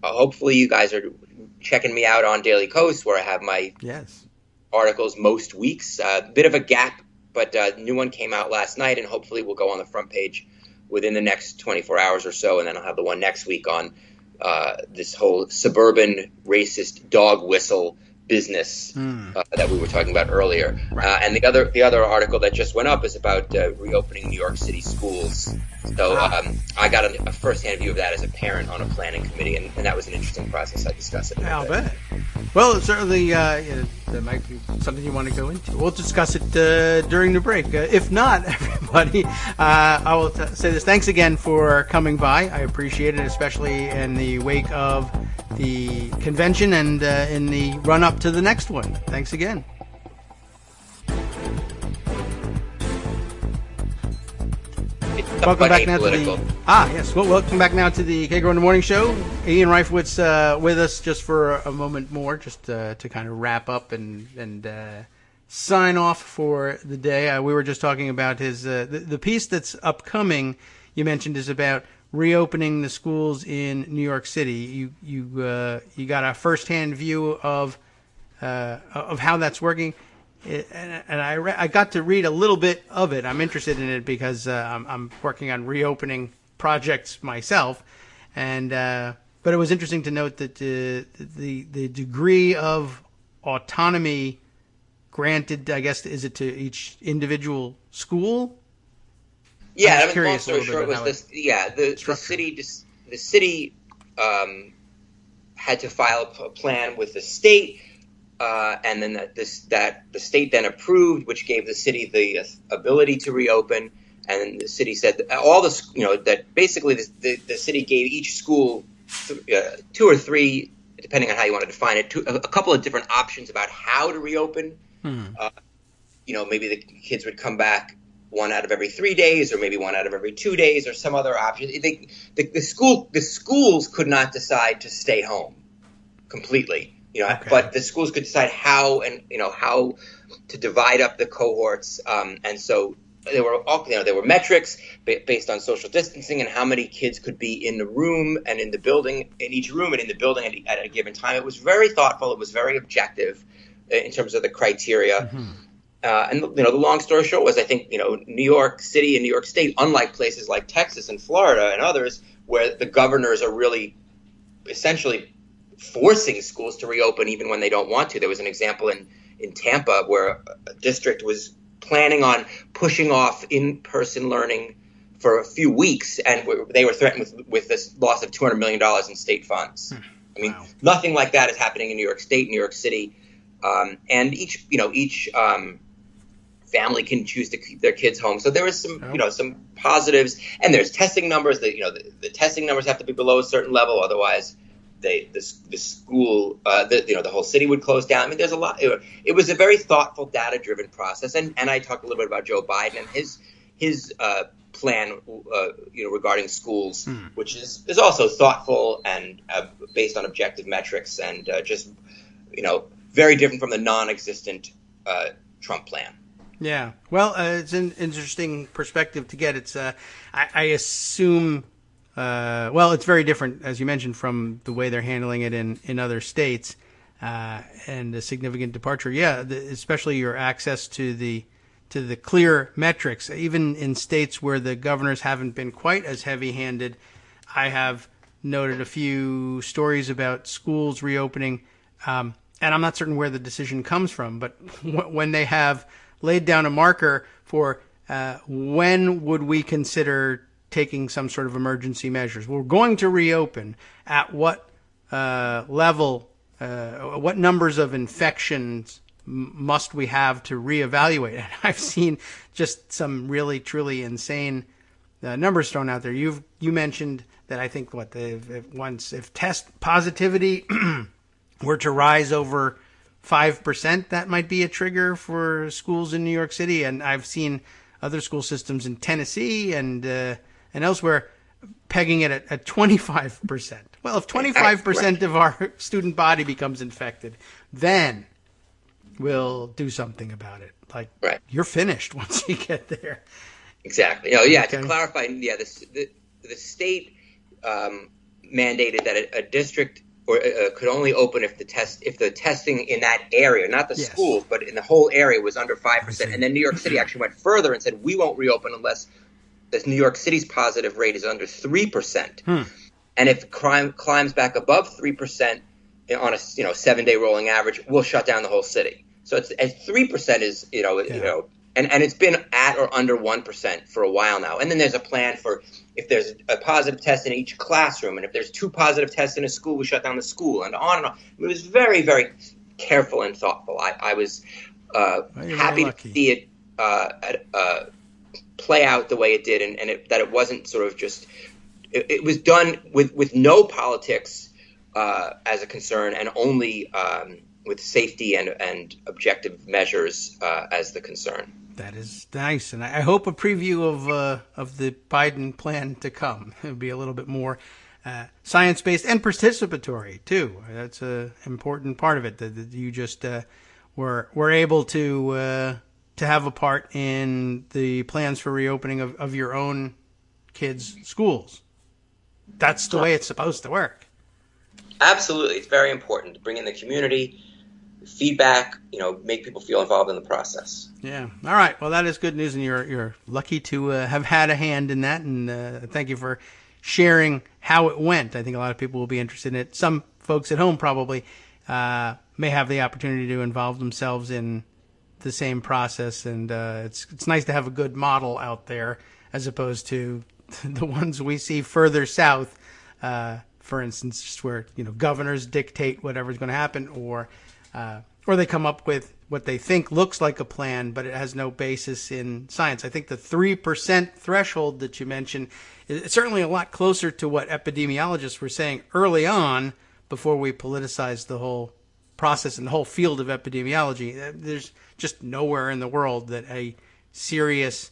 hopefully you guys are checking me out on Daily Kos, where I have my articles most weeks. A bit of a gap, but a new one came out last night, and hopefully will go on the front page within the next 24 hours or so, and then I'll have the one next week on this whole suburban racist dog whistle business that we were talking about earlier. Right. And the other article that just went up is about reopening New York City schools. So I got a first-hand view of that as a parent on a planning committee, and that was an interesting process. I discussed it. I'll bet. Well, certainly that might be something you want to go into. We'll discuss it during the break. If not, everybody, I will say this. Thanks again for coming by. I appreciate it, especially in the wake of the convention and in the run-up to the next one. Thanks again. Welcome back now to welcome back now to the Kagro in the Morning Show. Ian Reifowitz with us just for a moment more, just to kind of wrap up and sign off for the day. We were just talking about his the piece that's upcoming. You mentioned is about reopening the schools in New York City. You got a firsthand view of how that's working. And I got to read a little bit of it. I'm interested in it because I'm working on reopening projects myself, and but it was interesting to note that the degree of autonomy granted, I guess, is it to each individual school? Yeah, long story short was this. Yeah, the city had to file a plan with the state. And then that the state then approved, which gave the city the ability to reopen. And the city said that basically the city gave each school two or three, depending on how you want to define it, a couple of different options about how to reopen. Maybe the kids would come back one out of every 3 days, or maybe one out of every 2 days, or some other option. The schools could not decide to stay home completely. But the schools could decide how to divide up the cohorts, and so there were metrics based on social distancing and how many kids could be in the room and in the building, in each room and in the building at a given time. It was very thoughtful. It was very objective in terms of the criteria. And the long story short was, I think New York City and New York State, unlike places like Texas and Florida and others, where the governors are really essentially forcing schools to reopen even when they don't want to. There was an example in Tampa where a district was planning on pushing off in-person learning for a few weeks, and they were threatened with this loss of $200 million in state funds. Nothing like that is happening in New York State, New York City, and each family can choose to keep their kids home. So there was some positives, and there's testing numbers. The testing numbers have to be below a certain level, otherwise the school, the whole city would close down. I mean, there's a lot. It was a very thoughtful, data-driven process. And I talked a little bit about Joe Biden and his plan, regarding schools, which is also thoughtful and based on objective metrics and just very different from the non-existent Trump plan. Yeah, well, it's an interesting perspective to get. It's I assume. It's very different, as you mentioned, from the way they're handling it in other states, and a significant departure. Yeah, especially your access to the clear metrics, even in states where the governors haven't been quite as heavy-handed. I have noted a few stories about schools reopening, and I'm not certain where the decision comes from, but when they have laid down a marker for when would we consider taking some sort of emergency measures. We're going to reopen. At what level, what numbers of infections must we have to reevaluate? And I've seen just some really, truly insane numbers thrown out there. You mentioned that I think if test positivity were to rise over 5%, that might be a trigger for schools in New York City. And I've seen other school systems in Tennessee and elsewhere pegging it at 25%. Well, if 25% of our student body becomes infected, then we'll do something about it. You're finished once you get there. Exactly. Okay. To clarify, the state mandated that a district could only open if the testing in that area, not the schools, but in the whole area, was under 5%. And then New York City actually went further and said, we won't reopen unless the New York City's positive rate is under 3%. And if crime climbs back above 3% on a 7-day rolling average, we'll shut down the whole city. So it's 3% is and it's been at or under 1% for a while now. And then there's a plan for if there's a positive test in each classroom, and if there's 2 positive tests in a school, we shut down the school, and on and on. It was very, very careful and thoughtful. I was happy to see it play out the way it did, and that it wasn't sort of just it was done with no politics as a concern, and only with safety and objective measures as the concern. That is nice, and I hope a preview of the Biden plan to come. It'll be a little bit more science-based and participatory too. That's an important part of it. That you just were able to have a part in the plans for reopening of your own kids' schools. That's the way it's supposed to work. Absolutely, it's very important to bring in the community. Feedback, make people feel involved in the process. Yeah. All right. Well, that is good news, and you're lucky to have had a hand in that. And thank you for sharing how it went. I think a lot of people will be interested in it. Some folks at home probably may have the opportunity to involve themselves in the same process. And it's nice to have a good model out there as opposed to the ones we see further south. For instance, just where governors dictate whatever's going to happen, or they come up with what they think looks like a plan, but it has no basis in science. I think the 3% threshold that you mentioned is certainly a lot closer to what epidemiologists were saying early on before we politicized the whole process and the whole field of epidemiology. There's just nowhere in the world that a serious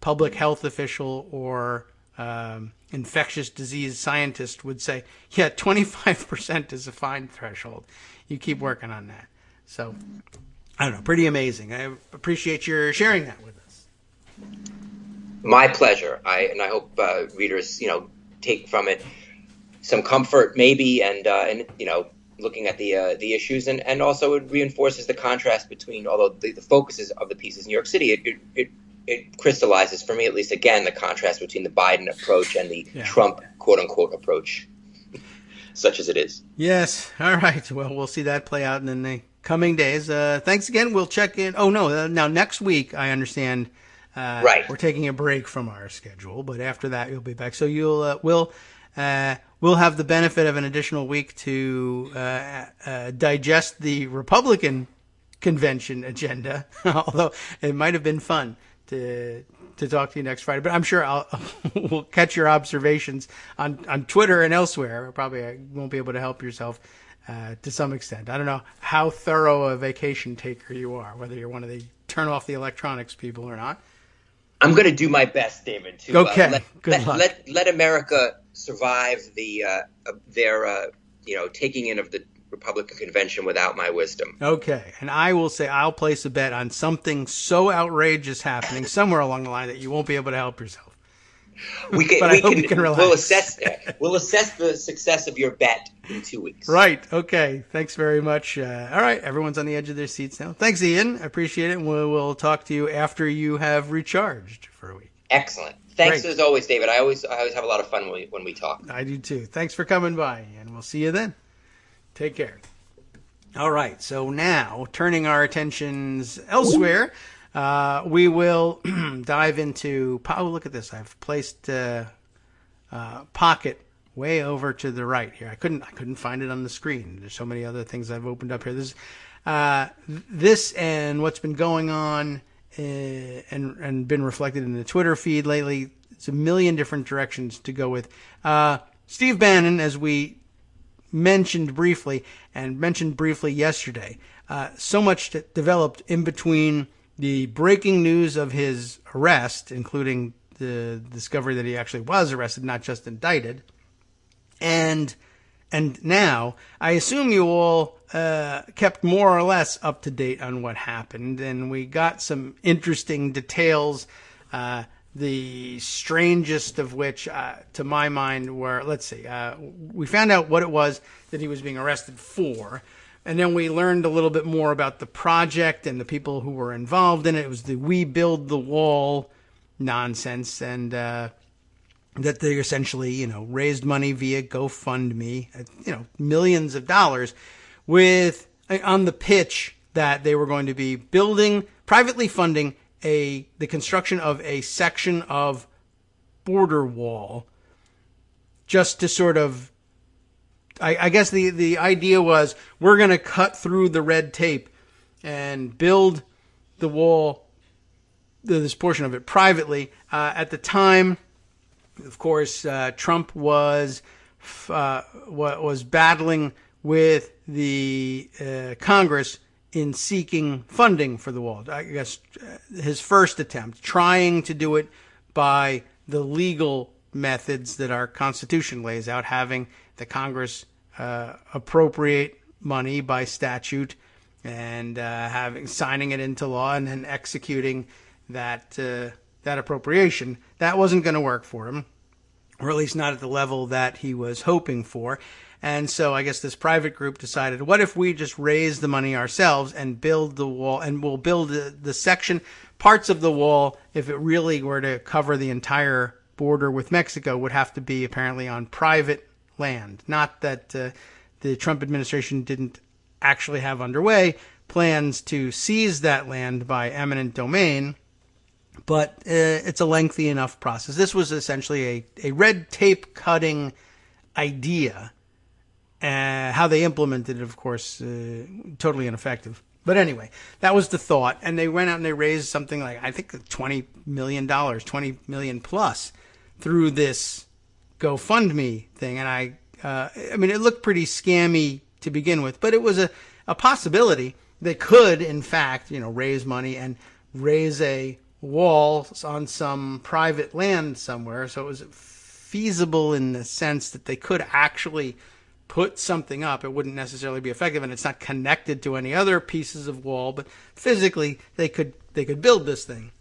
public health official or infectious disease scientist would say, 25% is a fine threshold. You keep working on that. So, I don't know, pretty amazing. I appreciate your sharing that with us. My pleasure. I hope readers, take from it some comfort, maybe, and looking at the issues, and also it reinforces the contrast between, although the focuses of the pieces in New York City, it crystallizes, for me at least, again, the contrast between the Biden approach and the Trump quote-unquote approach, such as it is. Yes. All right. Well, we'll see that play out in the coming days. Thanks again. We'll check in. Oh, no. Now, next week, I understand, right, we're taking a break from our schedule, but after that, you'll be back. So we'll have the benefit of an additional week to digest the Republican convention agenda, although it might have been fun to talk to you next Friday, but I'm sure we'll catch your observations on Twitter and elsewhere. Probably I won't be able to help yourself to some extent. I don't know how thorough a vacation taker you are, whether you're one of the turn off the electronics people or not. I'm going to do my best, David, to Okay. Good luck. let America survive their taking in of the Republican convention without my wisdom. Okay. And I will say I'll place a bet on something so outrageous happening somewhere along the line that you won't be able to help yourself. We can, But I hope you can relax. We'll assess the success of your bet in 2 weeks. Right. Okay. Thanks very much. All right. Everyone's on the edge of their seats now. Thanks, Ian. I appreciate it. And we'll talk to you after you have recharged for a week. Excellent. Thanks Great. as always, David. I always have a lot of fun when we talk. I do too. Thanks for coming by, and we'll see you then. Take care. All right. So now, turning our attentions elsewhere, we will dive into. Oh, look at this! I've placed Pocket way over to the right here. I couldn't find it on the screen. There's so many other things I've opened up here. This and what's been going on and been reflected in the Twitter feed lately. It's a million different directions to go with. Steve Bannon, as we mentioned briefly yesterday, so much developed in between the breaking news of his arrest, including the discovery that he actually was arrested, not just indicted, and now I assume you all kept more or less up to date on what happened, and we got some interesting details. The strangest of which, to my mind, were, let's see, we found out what it was that he was being arrested for, and then we learned a little bit more about the project and the people who were involved in it. It was the We Build the Wall nonsense, and that they essentially, raised money via GoFundMe, millions of dollars, on the pitch that they were going to be privately funding the construction of a section of border wall, just to sort of, I guess the idea was, we're going to cut through the red tape and build the wall, this portion of it, privately. At the time, of course, Trump was battling with the Congress in seeking funding for the wall. I guess his first attempt, trying to do it by the legal methods that our Constitution lays out, having the Congress appropriate money by statute and signing it into law and then executing that appropriation. That wasn't going to work for him, or at least not at the level that he was hoping for. And so I guess this private group decided, what if we just raise the money ourselves and build the wall, and we'll build the section, parts of the wall, if it really were to cover the entire border with Mexico, would have to be apparently on private land. Not that the Trump administration didn't actually have underway plans to seize that land by eminent domain, but it's a lengthy enough process. This was essentially a red tape cutting idea. How they implemented it, of course, totally ineffective. But anyway, that was the thought. And they went out and they raised something like, I think, $20 million, $20 million plus through this GoFundMe thing. And I mean, it looked pretty scammy to begin with, but it was a possibility. They could, in fact, raise money and raise a wall on some private land somewhere. So it was feasible in the sense that they could actually put something up. It wouldn't necessarily be effective, and it's not connected to any other pieces of wall, but physically they could build this thing.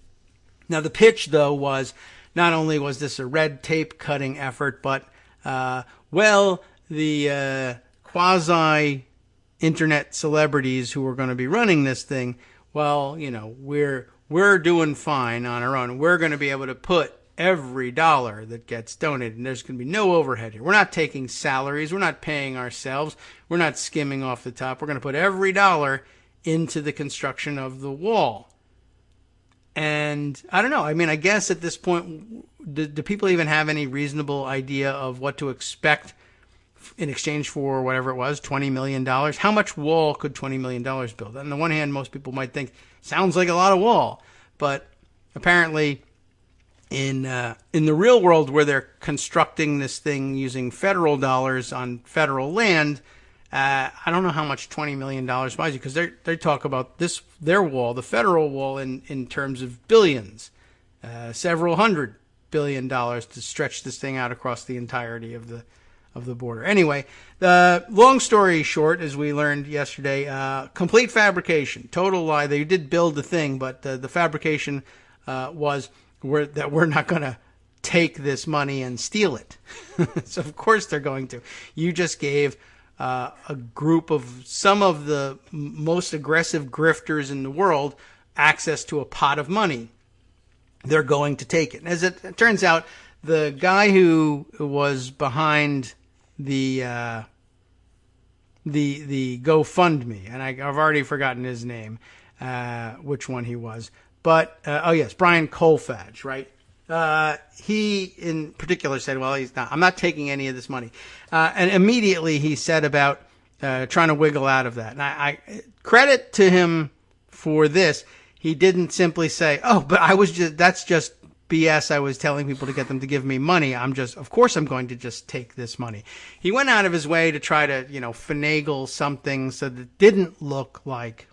Now the pitch, though, was not only was this a red tape cutting effort, but the quasi internet celebrities who were going to be running this thing, we're doing fine on our own. We're going to be able to put every dollar that gets donated, and there's going to be no overhead here. We're not taking salaries. We're not paying ourselves. We're not skimming off the top. We're going to put every dollar into the construction of the wall. And I don't know. I mean, I guess at this point, do people even have any reasonable idea of what to expect in exchange for whatever it was, $20 million? How much wall could $20 million build? On the one hand, most people might think, sounds like a lot of wall. But apparently, in the real world, where they're constructing this thing using federal dollars on federal land, I don't know how much $20 million buys you, because they talk about their wall, the federal wall, in terms of billions. several $100 billion to stretch this thing out across the entirety of the border. Anyway, the long story short, as we learned yesterday, complete fabrication, total lie. They did build the thing, but the fabrication was that we're not going to take this money and steal it. So of course they're going to. You just gave a group of some of the most aggressive grifters in the world access to a pot of money. They're going to take it. As it turns out, the guy who was behind the GoFundMe, and I've already forgotten his name, which one he was, but oh yes, Brian Colfage, right? He in particular said, well, I'm not taking any of this money. And immediately he said about trying to wiggle out of that. And I credit to him for this. He didn't simply say, oh, but that's just BS. I was telling people to get them to give me money. Of course I'm going to just take this money. He went out of his way to try to, finagle something so that it didn't look like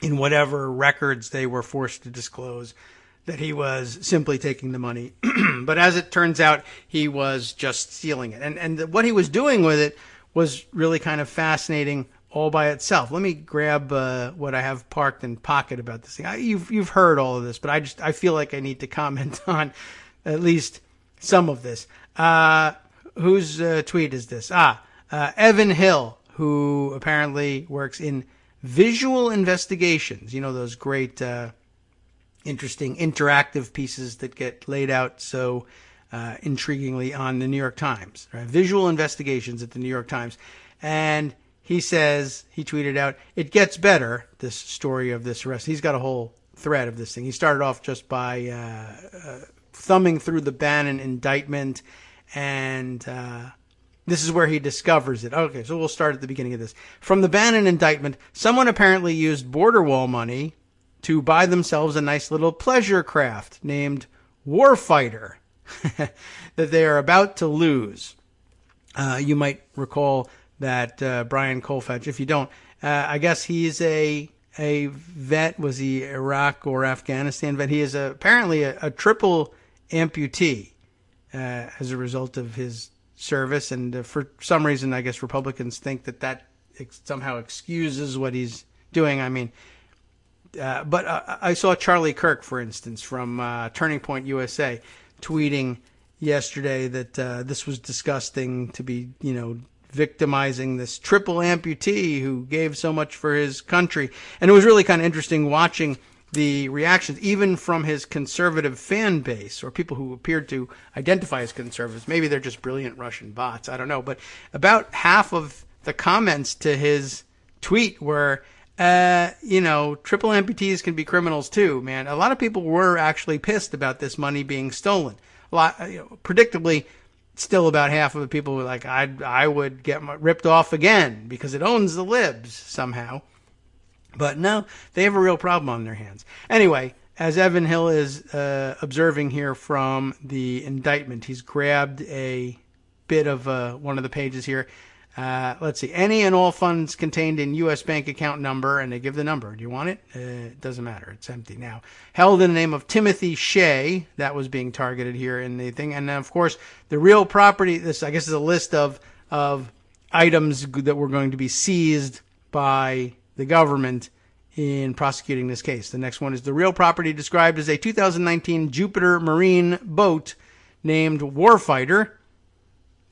in whatever records they were forced to disclose that he was simply taking the money. But as it turns out, he was just stealing it. And what he was doing with it was really kind of fascinating all by itself. Let me grab what I have parked in Pocket about this thing. You've heard all of this, but I feel like I need to comment on at least some of this. Whose tweet is this? Evan Hill, who apparently works in visual investigations. Those great, interesting, interactive pieces that get laid out so intriguingly on the New York Times. Right? Visual investigations at the New York Times. And he tweeted out, it gets better, this story of this arrest. He's got a whole thread of this thing. He started off just by thumbing through the Bannon indictment, and this is where he discovers it. Okay, so we'll start at the beginning of this. From the Bannon indictment, someone apparently used border wall money to buy themselves a nice little pleasure craft named Warfighter that they are about to lose. You might recall that Brian Colfage, if you don't, I guess he's a vet. Was he Iraq or Afghanistan vet? He is apparently a triple amputee as a result of his service. And for some reason, I guess Republicans think that somehow excuses what he's doing. I mean, but I saw Charlie Kirk, for instance, from Turning Point USA, tweeting yesterday that this was disgusting to be, victimizing this triple amputee who gave so much for his country. And it was really kind of interesting watching the reactions, even from his conservative fan base, or people who appeared to identify as conservatives. Maybe they're just brilliant Russian bots. I don't know. But about half of the comments to his tweet were, triple amputees can be criminals too, man. A lot of people were actually pissed about this money being stolen. A lot, predictably, still about half of the people were like, I would get ripped off again because it owns the libs somehow. But no, they have a real problem on their hands. Anyway, as Evan Hill is observing here from the indictment, he's grabbed a bit of one of the pages here. Let's see. Any and all funds contained in U.S. bank account number, and they give the number. Do you want it? It doesn't matter. It's empty now. Held in the name of Timothy Shea. That was being targeted here in the thing. And then, of course, the real property. This, I guess, is a list of items that were going to be seized by the government in prosecuting this case. The next one is the real property described as a 2019 Jupiter Marine boat named Warfighter,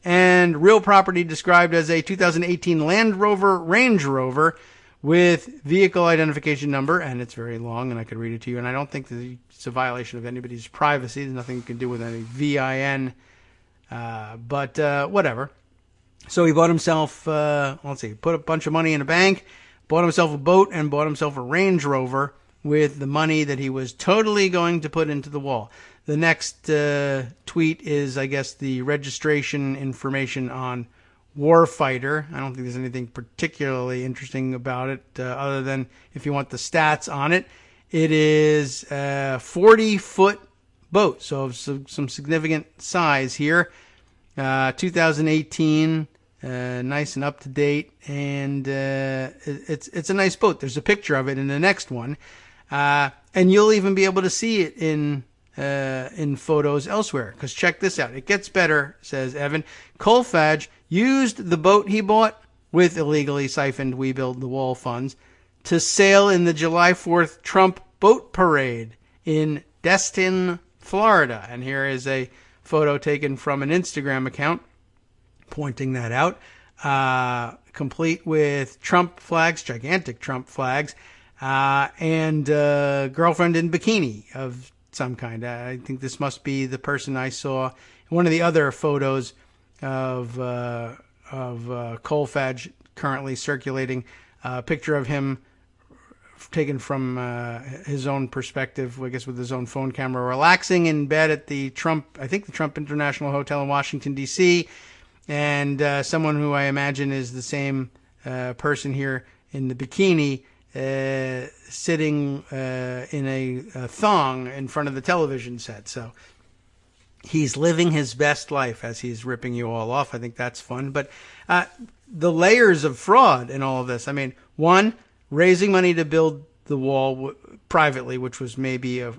and real property described as a 2018 Land Rover Range Rover with vehicle identification number, and it's very long, and I could read it to you, and I don't think that it's a violation of anybody's privacy. There's nothing you can do with any VIN, but whatever. So he bought himself, put a bunch of money in a bank, bought himself a boat, and bought himself a Range Rover with the money that he was totally going to put into the wall. The next tweet is, I guess, the registration information on Warfighter. I don't think there's anything particularly interesting about it other than if you want the stats on it. It is a 40-foot boat, so some significant size here. 2018, nice and up to date, and it's a nice boat. There's a picture of it in the next one, and you'll even be able to see it in in photos elsewhere. Because check this out. It gets better, says Evan. Kolfage used the boat he bought with illegally siphoned We Build the Wall funds to sail in the July 4th Trump boat parade in Destin, Florida. And here is a photo taken from an Instagram account pointing that out, complete with Trump flags, gigantic Trump flags, and a girlfriend in bikini of some kind. I think this must be the person I saw in one of the other photos of Kolfage currently circulating, a picture of him taken from his own perspective, I guess with his own phone camera, relaxing in bed at the Trump International Hotel in Washington, D.C., and someone who I imagine is the same person here in the bikini, sitting in a thong in front of the television set. So he's living his best life as he's ripping you all off. I think that's fun. But the layers of fraud in all of this, I mean, one, raising money to build the wall privately, which was maybe a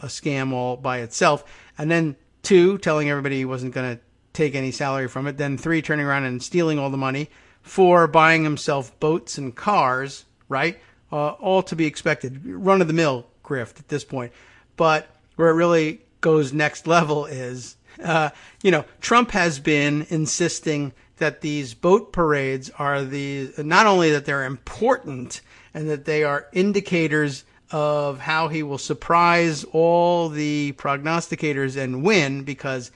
scam all by itself. And then two, telling everybody he wasn't going to take any salary from it. Then three, turning around and stealing all the money. Four, buying himself boats and cars, right? All to be expected. Run-of-the-mill grift at this point. But where it really goes next level is, Trump has been insisting that these boat parades are not only that they're important and that they are indicators of how he will surprise all the prognosticators and win, because,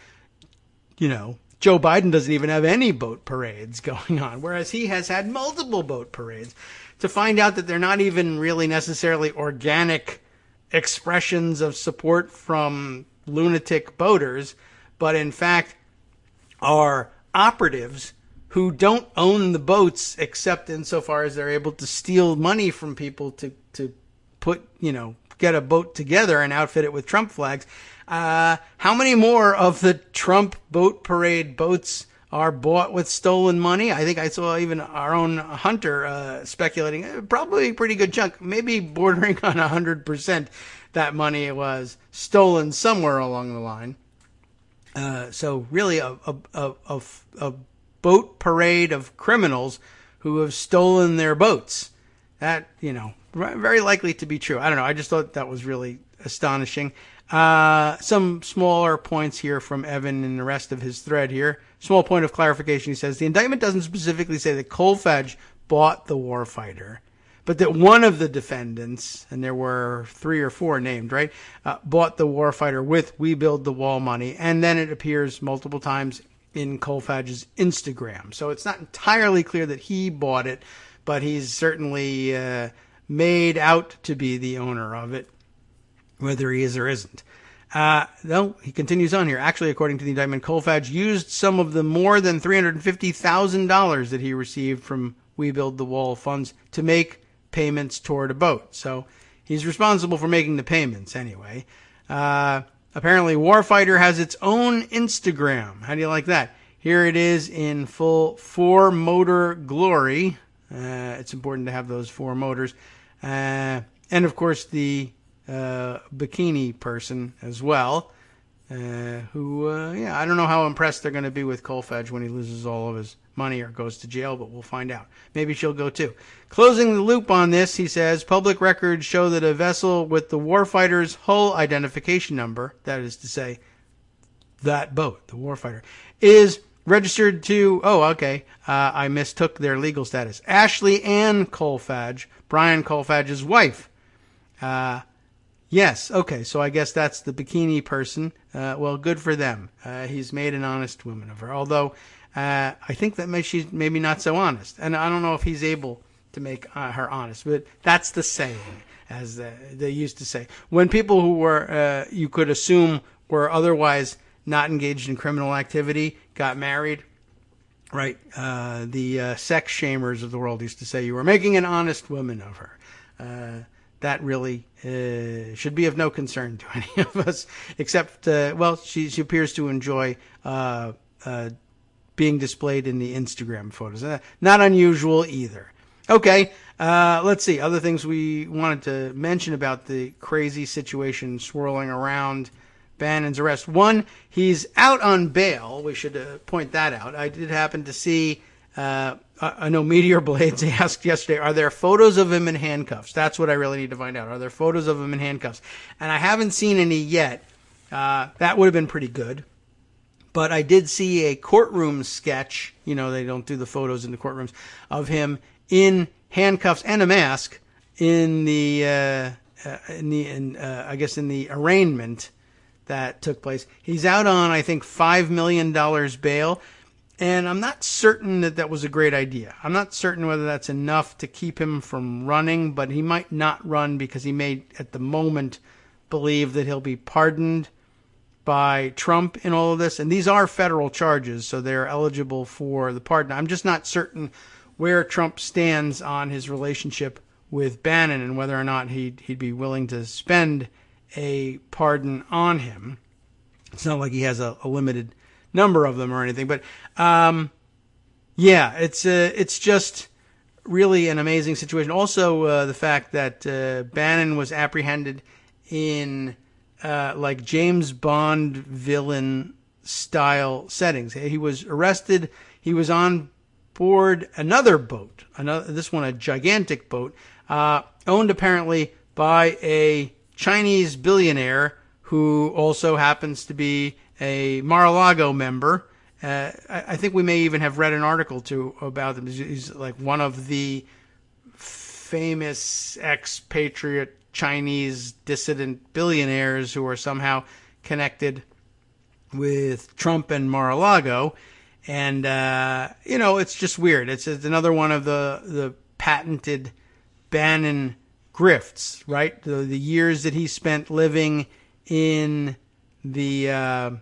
Joe Biden doesn't even have any boat parades going on, whereas he has had multiple boat parades, to find out that they're not even really necessarily organic expressions of support from lunatic boaters, but in fact are operatives who don't own the boats except insofar as they're able to steal money from people to put, get a boat together and outfit it with Trump flags. How many more of the Trump boat parade boats are bought with stolen money? I think I saw even our own Hunter speculating, probably a pretty good chunk, maybe bordering on 100% that money was stolen somewhere along the line. So really a boat parade of criminals who have stolen their boats. That, very likely to be true. I don't know. I just thought that was really astonishing. Some smaller points here from Evan in the rest of his thread here. Small point of clarification. He says, the indictment doesn't specifically say that Kolfage bought the warfighter, but that one of the defendants, and there were 3 or 4 named, right, bought the warfighter with We Build the Wall money, and then it appears multiple times in Kolfage's Instagram. So it's not entirely clear that he bought it, but he's certainly made out to be the owner of it, whether he is or isn't. No, he continues on here. Actually, according to the indictment, Kolfage used some of the more than $350,000 that he received from We Build the Wall funds to make payments toward a boat. So he's responsible for making the payments anyway. Apparently, Warfighter has its own Instagram. How do you like that? Here it is in full 4-motor glory. It's important to have those 4 motors. And, of course, the bikini person as well, who, I don't know how impressed they're going to be with Kolfage when he loses all of his money or goes to jail, but we'll find out. Maybe she'll go too. Closing the loop on this, he says, public records show that a vessel with the warfighter's hull identification number, that is to say, that boat, the warfighter, is registered to, I mistook their legal status, Ashley Ann Kolfage, Brian Kolfage's wife. Yes, okay, so I guess that's the bikini person. Well, good for them. He's made an honest woman of her, although I think that she's maybe not so honest. And I don't know if he's able to make her honest, but that's the saying, as they used to say. When people who were, you could assume, were otherwise not engaged in criminal activity got married, right? The sex shamers of the world used to say, you were making an honest woman of her. That really should be of no concern to any of us, except, she appears to enjoy being displayed in the Instagram photos. Not unusual either. Okay, let's see. Other things we wanted to mention about the crazy situation swirling around Bannon's arrest. One, he's out on bail. We should point that out. I did happen to see, I know Meteor Blades asked yesterday, are there photos of him in handcuffs? That's what I really need to find out. Are there photos of him in handcuffs? And I haven't seen any yet. That would have been pretty good. But I did see a courtroom sketch. You know, they don't do the photos in the courtrooms of him in handcuffs and a mask in the I guess in the arraignment that took place. He's out on, I think, $5 million bail, and I'm not certain that was a great idea. I'm not certain whether that's enough to keep him from running, but he might not run because he may, at the moment, believe that he'll be pardoned by Trump in all of this. And these are federal charges, so they're eligible for the pardon. I'm just not certain where Trump stands on his relationship with Bannon and whether or not he'd be willing to spend a pardon on him. It's not like he has a limited number of them or anything, but yeah, it's just really an amazing situation. Also, the fact that Bannon was apprehended in like James Bond villain style settings. He was arrested. He was on board another boat, this one a gigantic boat, owned apparently by a Chinese billionaire who also happens to be a Mar-a-Lago member. I think we may even have read an article too about him. He's like one of the famous expatriate Chinese dissident billionaires who are somehow connected with Trump and Mar-a-Lago. And, you know, it's just weird. It's another one of the patented Bannon grifts, right? The years that he spent living in the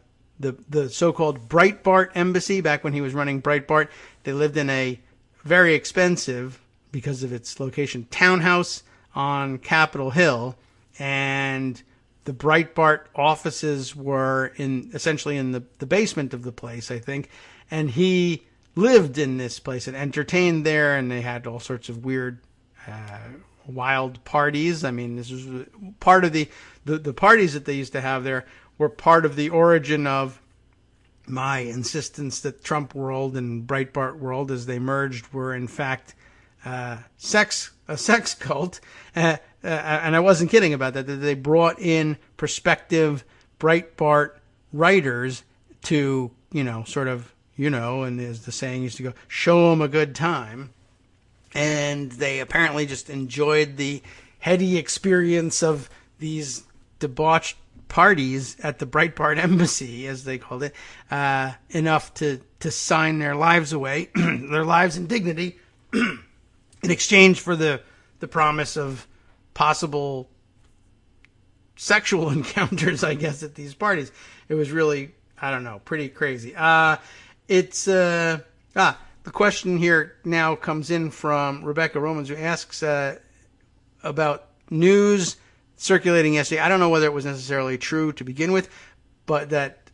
so-called Breitbart embassy back when he was running Breitbart. They lived in a very expensive, because of its location, townhouse on Capitol Hill, and the Breitbart offices were essentially in the basement of the place, I think. And he lived in this place and entertained there, and they had all sorts of weird, wild parties. I mean, this was part of the parties that they used to have there were part of the origin of my insistence that Trump world and Breitbart world, as they merged, were in fact a sex cult. And I wasn't kidding about that they brought in prospective Breitbart writers to, you know, sort of, you know, and as the saying used to go, show them a good time. And they apparently just enjoyed the heady experience of these debauched parties at the Breitbart embassy, as they called it, enough to sign their lives away, their lives and dignity, in exchange for the promise of possible sexual encounters, I guess, at these parties. It was really, I don't know, pretty crazy. The question here now comes in from Rebecca Romans, who asks about news circulating yesterday. I don't know whether it was necessarily true to begin with, but that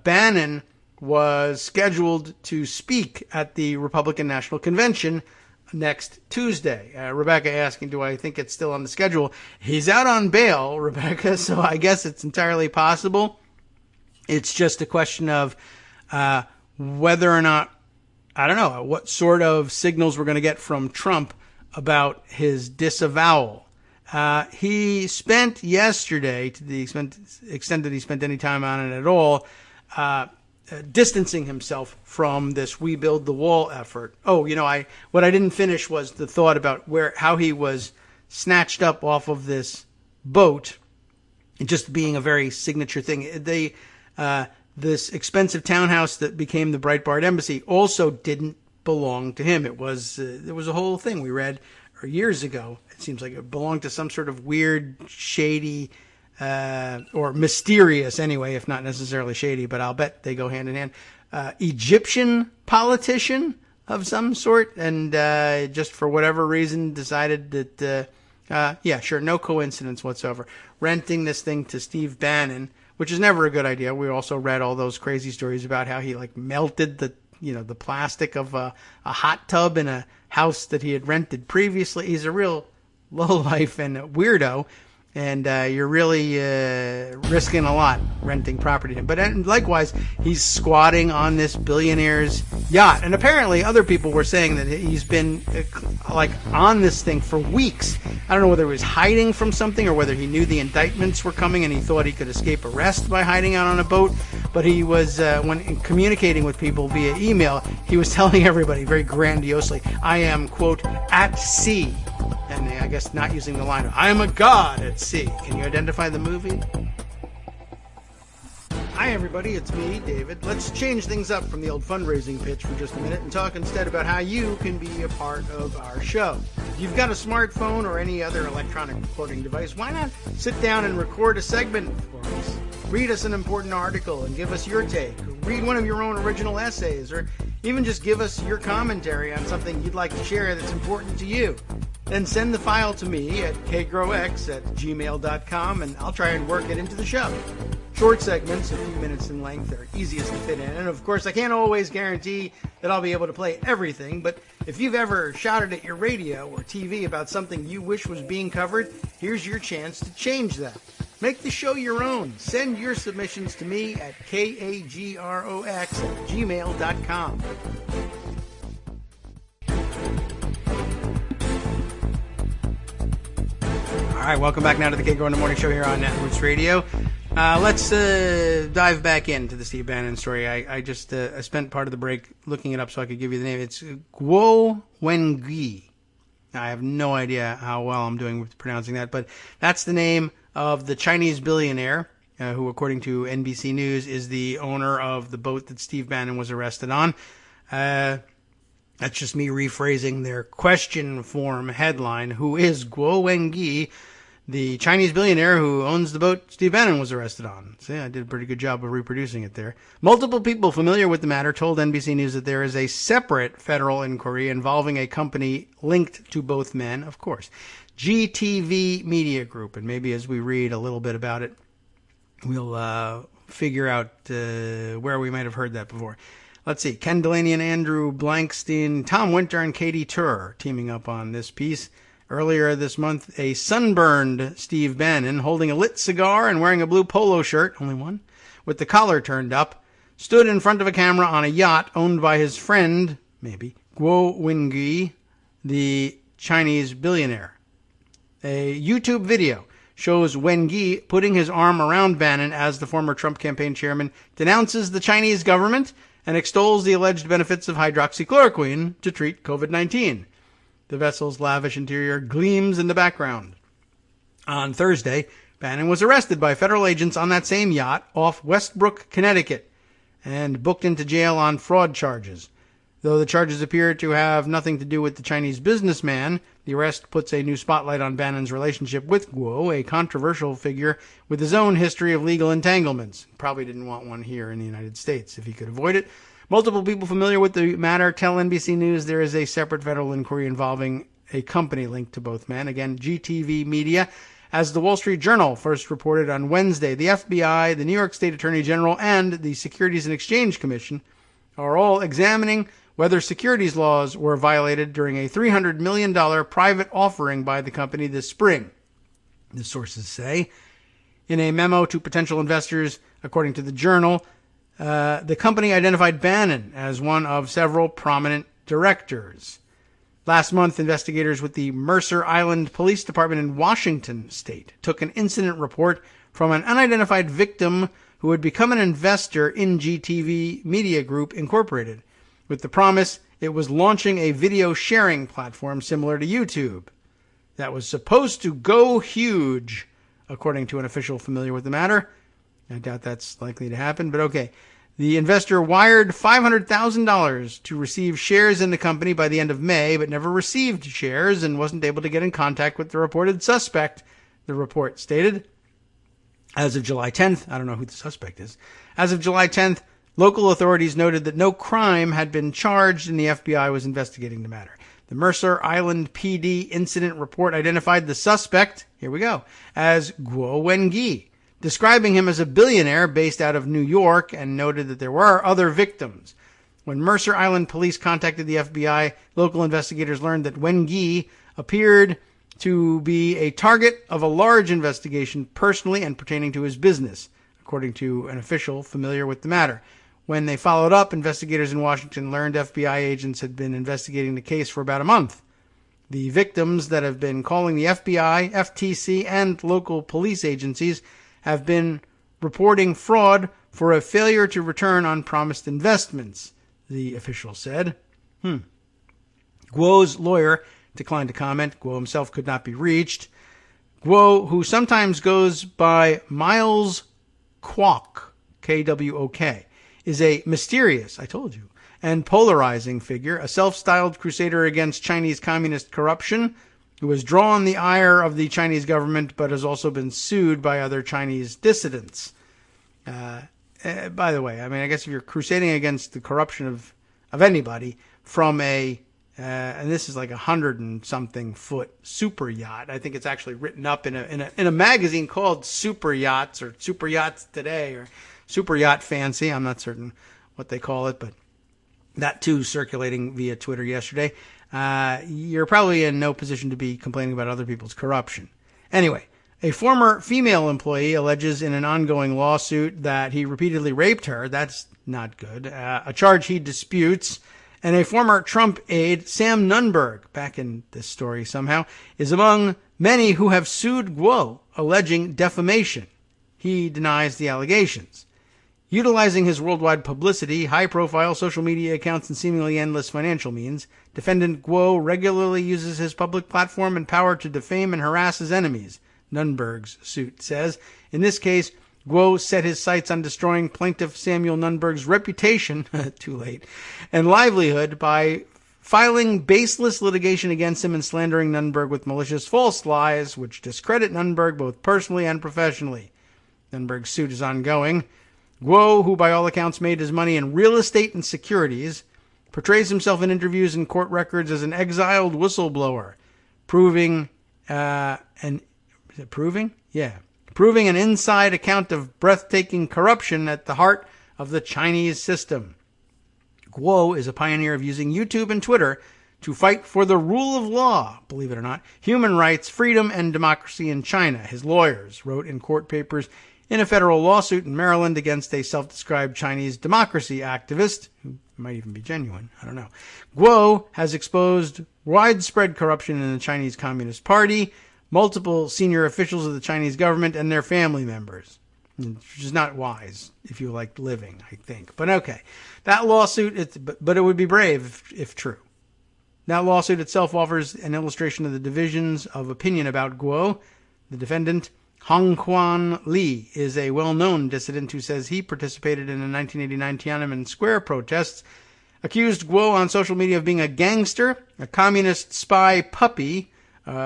Bannon was scheduled to speak at the Republican National Convention next Tuesday. Rebecca asking, do I think it's still on the schedule? He's out on bail, Rebecca, so I guess it's entirely possible. It's just a question of whether or not, I don't know, what sort of signals we're going to get from Trump about his disavowal. He spent yesterday, to the extent that he spent any time on it at all, distancing himself from this We Build the Wall effort. Oh, you know, what I didn't finish was the thought about how he was snatched up off of this boat, just being a very signature thing. This expensive townhouse that became the Breitbart Embassy also didn't belong to him. There was a whole thing we read years ago. It seems like it belonged to some sort of weird, shady, or mysterious anyway, if not necessarily shady, but I'll bet they go hand in hand, Egyptian politician of some sort, and just for whatever reason decided that, yeah, sure, no coincidence whatsoever, renting this thing to Steve Bannon, which is never a good idea. We also read all those crazy stories about how he like melted the plastic of a hot tub in a house that he had rented previously. He's a real lowlife and a weirdo, and you're really risking a lot renting property to him. But likewise, he's squatting on this billionaire's yacht. And apparently other people were saying that he's been like on this thing for weeks. I don't know whether he was hiding from something or whether he knew the indictments were coming and he thought he could escape arrest by hiding out on a boat. But he was, when communicating with people via email, he was telling everybody very grandiosely, I am, quote, at sea. And I guess not using the line of, I am a god at sea. Can you identify the movie? Hi everybody, it's me, David. Let's change things up from the old fundraising pitch for just a minute and talk instead about how you can be a part of our show. If you've got a smartphone or any other electronic recording device, why not sit down and record a segment for us? Read us an important article and give us your take. Read one of your own original essays, or even just give us your commentary on something you'd like to share that's important to you. Then send the file to me at kagrox@gmail.com and I'll try and work it into the show. Short segments, a few minutes in length, are easiest to fit in. And of course, I can't always guarantee that I'll be able to play everything, but if you've ever shouted at your radio or TV about something you wish was being covered, here's your chance to change that. Make the show your own. Send your submissions to me at kagrox@gmail.com. All right, welcome back now to the Kagro in the Morning Show here on Netroots Radio. Let's dive back into the Steve Bannon story. I just I spent part of the break looking it up so I could give you the name. It's Guo Wengi. I have no idea how well I'm doing with pronouncing that, but that's the name of the Chinese billionaire who, according to NBC News, is the owner of the boat that Steve Bannon was arrested on. That's just me rephrasing their question form headline. Who is Guo Wengi, the Chinese billionaire who owns the boat Steve Bannon was arrested on? See, I did a pretty good job of reproducing it there. Multiple people familiar with the matter told NBC News that there is a separate federal inquiry involving a company linked to both men, of course, GTV Media Group. And maybe as we read a little bit about it, we'll figure out where we might have heard that before. Let's see. Ken Delaney and Andrew Blankstein, Tom Winter and Katie Tur teaming up on this piece. Earlier this month, a sunburned Steve Bannon, holding a lit cigar and wearing a blue polo shirt, only one, with the collar turned up, stood in front of a camera on a yacht owned by his friend, maybe, Guo Wengi, the Chinese billionaire. A YouTube video shows Wengi putting his arm around Bannon as the former Trump campaign chairman denounces the Chinese government and extols the alleged benefits of hydroxychloroquine to treat COVID-19. The vessel's lavish interior gleams in the background. On Thursday, Bannon was arrested by federal agents on that same yacht off Westbrook, Connecticut, and booked into jail on fraud charges. Though the charges appear to have nothing to do with the Chinese businessman, the arrest puts a new spotlight on Bannon's relationship with Guo, a controversial figure with his own history of legal entanglements. Probably didn't want one here in the United States if he could avoid it. Multiple people familiar with the matter tell NBC News there is a separate federal inquiry involving a company linked to both men. Again, GTV Media. As the Wall Street Journal first reported on Wednesday, the FBI, the New York State Attorney General, and the Securities and Exchange Commission are all examining whether securities laws were violated during a $300 million private offering by the company this spring, the sources say. In a memo to potential investors, according to the Journal, the company identified Bannon as one of several prominent directors. Last month, investigators with the Mercer Island Police Department in Washington state took an incident report from an unidentified victim who had become an investor in GTV Media Group Incorporated, with the promise it was launching a video sharing platform similar to YouTube that was supposed to go huge, according to an official familiar with the matter. I doubt that's likely to happen, but okay. The investor wired $500,000 to receive shares in the company by the end of May, but never received shares and wasn't able to get in contact with the reported suspect, the report stated. As of July 10th, I don't know who the suspect is. As of July 10th, local authorities noted that no crime had been charged and the FBI was investigating the matter. The Mercer Island PD incident report identified the suspect, here we go, as Guo Wengi, describing him as a billionaire based out of New York, and noted that there were other victims. When Mercer Island police contacted the FBI, local investigators learned that Wen Gi appeared to be a target of a large investigation personally and pertaining to his business, according to an official familiar with the matter. When they followed up, investigators in Washington learned FBI agents had been investigating the case for about a month. The victims that have been calling the FBI, FTC, and local police agencies have been reporting fraud for a failure to return on promised investments, the official said. Guo's lawyer declined to comment. Guo himself could not be reached. Guo, who sometimes goes by Miles Kwok, Kwok, is a mysterious, I told you, and polarizing figure, a self-styled crusader against Chinese communist corruption, who has drawn the ire of the Chinese government but has also been sued by other Chinese dissidents. By the way, I mean, I guess if you're crusading against the corruption of anybody from and this is like 100-and-something foot super yacht. I think it's actually written up in a magazine called Super Yachts or Super Yachts Today or Super Yacht Fancy. I'm not certain what they call it, but that too circulating via Twitter yesterday. You're probably in no position to be complaining about other people's corruption. Anyway, a former female employee alleges in an ongoing lawsuit that he repeatedly raped her. That's not good. A charge he disputes. And a former Trump aide, Sam Nunberg, back in this story somehow, is among many who have sued Guo, alleging defamation. He denies the allegations. Utilizing his worldwide publicity, high-profile social media accounts, and seemingly endless financial means, defendant Guo regularly uses his public platform and power to defame and harass his enemies, Nunberg's suit says. In this case, Guo set his sights on destroying plaintiff Samuel Nunberg's reputation, too late, and livelihood by filing baseless litigation against him and slandering Nunberg with malicious false lies, which discredit Nunberg both personally and professionally. Nunberg's suit is ongoing. Guo, who by all accounts made his money in real estate and securities, portrays himself in interviews and court records as an exiled whistleblower, proving an inside account of breathtaking corruption at the heart of the Chinese system. Guo is a pioneer of using YouTube and Twitter to fight for the rule of law, believe it or not, human rights, freedom, and democracy in China. His lawyers wrote in court papers in a federal lawsuit in Maryland against a self-described Chinese democracy activist, who might even be genuine, I don't know. Guo has exposed widespread corruption in the Chinese Communist Party, multiple senior officials of the Chinese government, and their family members. Which is not wise if you like living, I think. But okay. That lawsuit, but it would be brave if true. That lawsuit itself offers an illustration of the divisions of opinion about Guo. The defendant, Hongquan Li, is a well-known dissident who says he participated in the 1989 Tiananmen Square protests, accused Guo on social media of being a gangster, a communist spy puppy,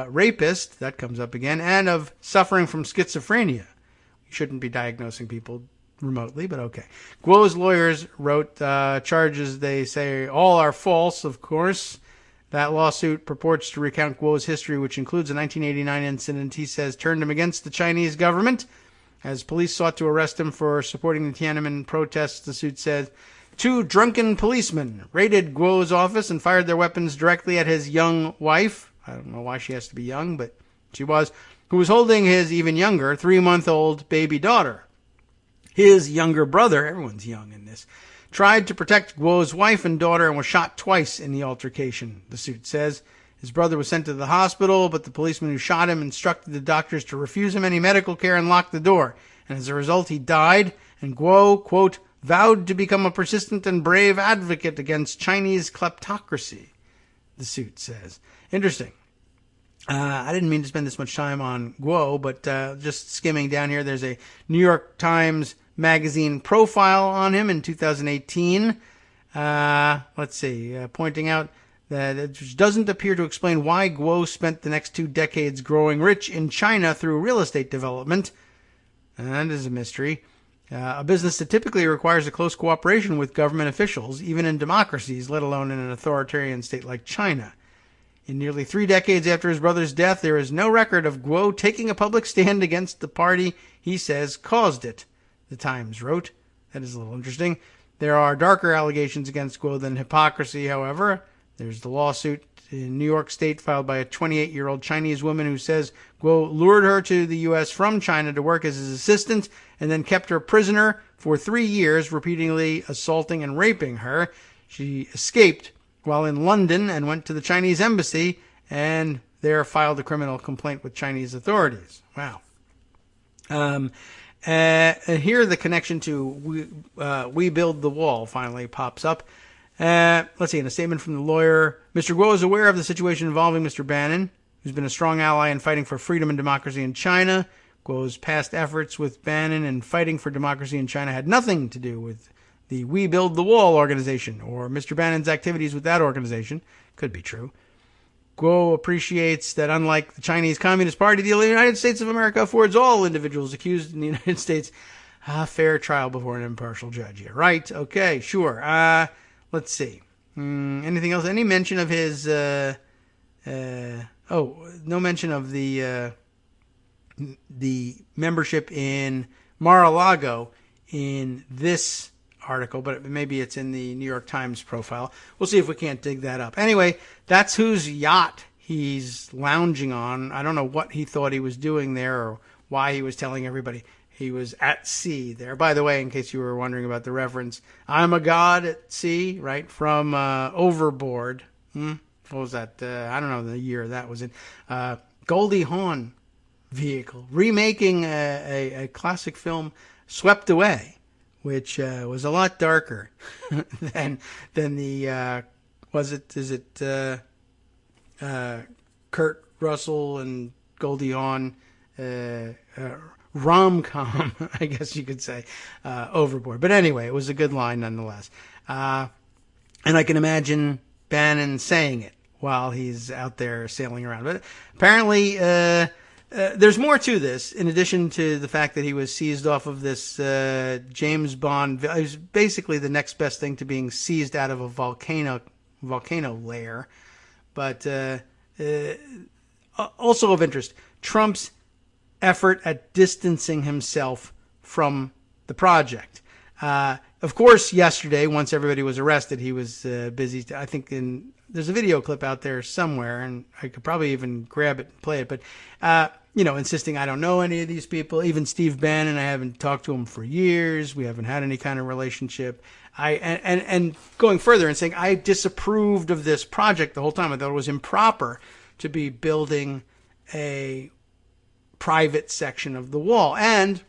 rapist, that comes up again, and of suffering from schizophrenia. You shouldn't be diagnosing people remotely, but okay. Guo's lawyers wrote charges they say all are false, of course. That lawsuit purports to recount Guo's history, which includes a 1989 incident he says turned him against the Chinese government. As police sought to arrest him for supporting the Tiananmen protests, the suit says, 2 drunken policemen raided Guo's office and fired their weapons directly at his young wife. I don't know why she has to be young, but she was, who was holding his even younger 3-month-old baby daughter. His younger brother, everyone's young in this, tried to protect Guo's wife and daughter and was shot twice in the altercation, the suit says. His brother was sent to the hospital, but the policeman who shot him instructed the doctors to refuse him any medical care and lock the door. And as a result, he died, and Guo, quote, vowed to become a persistent and brave advocate against Chinese kleptocracy, the suit says. Interesting. I didn't mean to spend this much time on Guo, but just skimming down here, there's a New York Times magazine profile on him in 2018. Let's see, pointing out that it doesn't appear to explain why Guo spent the next 2 decades growing rich in China through real estate development. That is a mystery. A business that typically requires a close cooperation with government officials, even in democracies, let alone in an authoritarian state like China. In nearly 3 decades after his brother's death, there is no record of Guo taking a public stand against the party he says caused it, the Times wrote. That is a little interesting. There are darker allegations against Guo than hypocrisy, however. There's the lawsuit in New York State filed by a 28-year-old Chinese woman who says Guo lured her to the U.S. from China to work as his assistant and then kept her prisoner for 3 years, repeatedly assaulting and raping her. She escaped while in London and went to the Chinese embassy and there filed a criminal complaint with Chinese authorities. Wow. And here the connection to We Build the Wall finally pops up. Let's see, in a statement from the lawyer, Mr. Guo is aware of the situation involving Mr. Bannon, who's been a strong ally in fighting for freedom and democracy in China. Guo's past efforts with Bannon and fighting for democracy in China had nothing to do with the We Build the Wall organization or Mr. Bannon's activities with that organization. Could be true. Guo appreciates that unlike the Chinese Communist Party, the United States of America affords all individuals accused in the United States a fair trial before an impartial judge. Yeah, right. Okay, sure. Let's see. Anything else? Any mention of his... no mention of the membership in Mar-a-Lago in this article, but maybe it's in the New York Times profile. We'll see if we can't dig that up. Anyway, that's whose yacht he's lounging on. I don't know what he thought he was doing there or why he was telling everybody he was at sea there. By the way, in case you were wondering about the reference, I'm a god at sea, right? From Overboard. What was that? I don't know the year that was in. Goldie Hawn vehicle. Remaking a classic film, Swept Away, which was a lot darker than the Kurt Russell and Goldie Hawn rom-com, I guess you could say, Overboard. But anyway, it was a good line nonetheless. And I can imagine Bannon saying it while he's out there sailing around. But apparently, there's more to this, in addition to the fact that he was seized off of this James Bond. It was basically the next best thing to being seized out of a volcano lair. But also of interest, Trump's effort at distancing himself from the project. Of course, yesterday, once everybody was arrested, he was busy. I think there's a video clip out there somewhere, and I could probably even grab it and play it. But, insisting I don't know any of these people. Even Steve Bannon, I haven't talked to him for years. We haven't had any kind of relationship. And going further and saying I disapproved of this project the whole time. I thought it was improper to be building a private section of the wall. And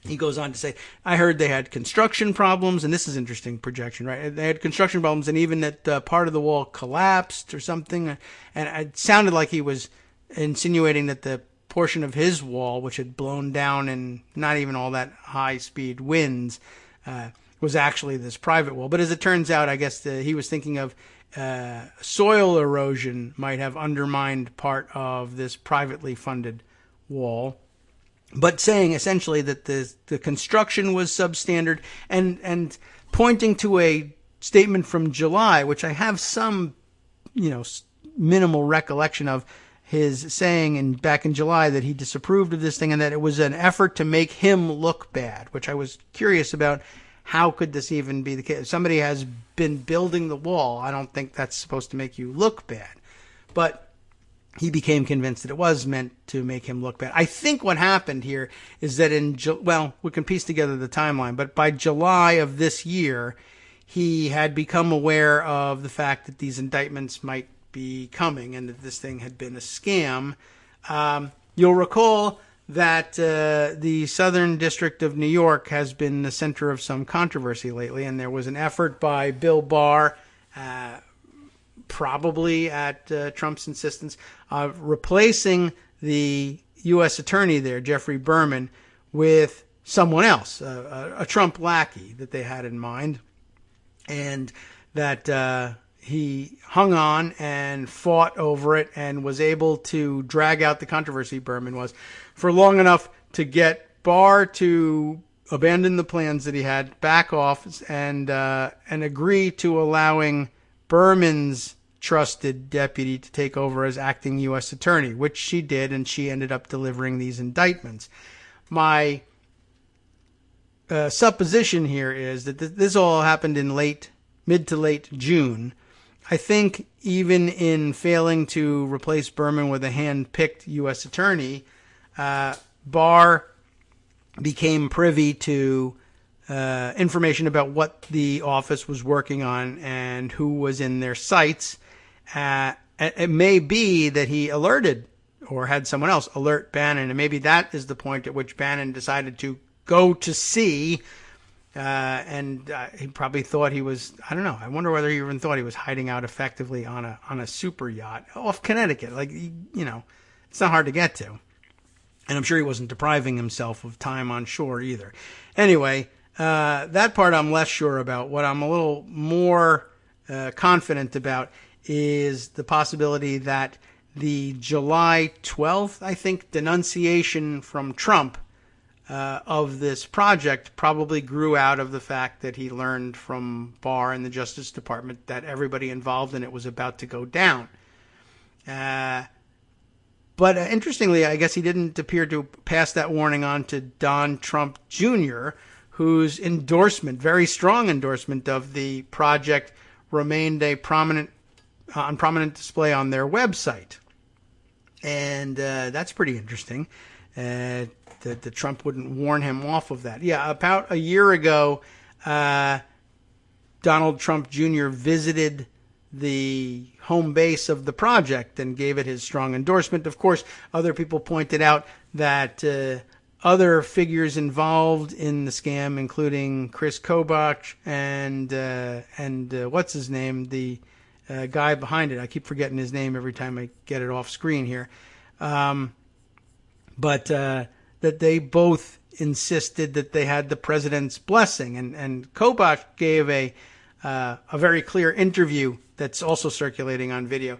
he goes on to say, I heard they had construction problems, and this is interesting projection, right? They had construction problems, and even that part of the wall collapsed or something. And it sounded like he was insinuating that the portion of his wall, which had blown down in not even all that high-speed winds, was actually this private wall. But as it turns out, I guess he was thinking of soil erosion might have undermined part of this privately funded wall. But saying essentially that the construction was substandard and pointing to a statement from July, which I have some, minimal recollection of his saying back in July that he disapproved of this thing and that it was an effort to make him look bad, which I was curious about. How could this even be the case? If somebody has been building the wall, I don't think that's supposed to make you look bad. But he became convinced that it was meant to make him look bad. I think what happened here is that we can piece together the timeline, but by July of this year, he had become aware of the fact that these indictments might be coming and that this thing had been a scam. You'll recall that the Southern District of New York has been the center of some controversy lately, and there was an effort by Bill Barr, probably at Trump's insistence, of replacing the U.S. attorney there, Jeffrey Berman, with someone else, a Trump lackey that they had in mind, and that he hung on and fought over it and was able to drag out the controversy, Berman was, for long enough to get Barr to abandon the plans that he had, back off, and agree to allowing Berman's trusted deputy to take over as acting U.S. attorney, which she did, and she ended up delivering these indictments. My supposition here is that this all happened in mid to late June. I think even in failing to replace Berman with a hand-picked U.S. attorney, Barr became privy to information about what the office was working on and who was in their sights. It may be that he alerted or had someone else alert Bannon, and maybe that is the point at which Bannon decided to go to sea. And he probably thought he was, I don't know, I wonder whether he even thought he was hiding out effectively on a super yacht off Connecticut. Like, it's not hard to get to. And I'm sure he wasn't depriving himself of time on shore either. Anyway, that part I'm less sure about. What I'm a little more confident about is the possibility that the July 12th, I think, denunciation from Trump of this project probably grew out of the fact that he learned from Barr and the Justice Department that everybody involved in it was about to go down. But interestingly, I guess he didn't appear to pass that warning on to Don Trump Jr., whose endorsement, very strong endorsement of the project, remained on prominent display on their website. And that's pretty interesting. That Trump wouldn't warn him off of that. Yeah, about a year ago, Donald Trump Jr. visited the home base of the project and gave it his strong endorsement. Of course, other people pointed out that other figures involved in the scam, including Chris Kobach and what's his name, the guy behind it. I keep forgetting his name every time I get it off screen here. But that they both insisted that they had the president's blessing. And Kobach gave a very clear interview that's also circulating on video,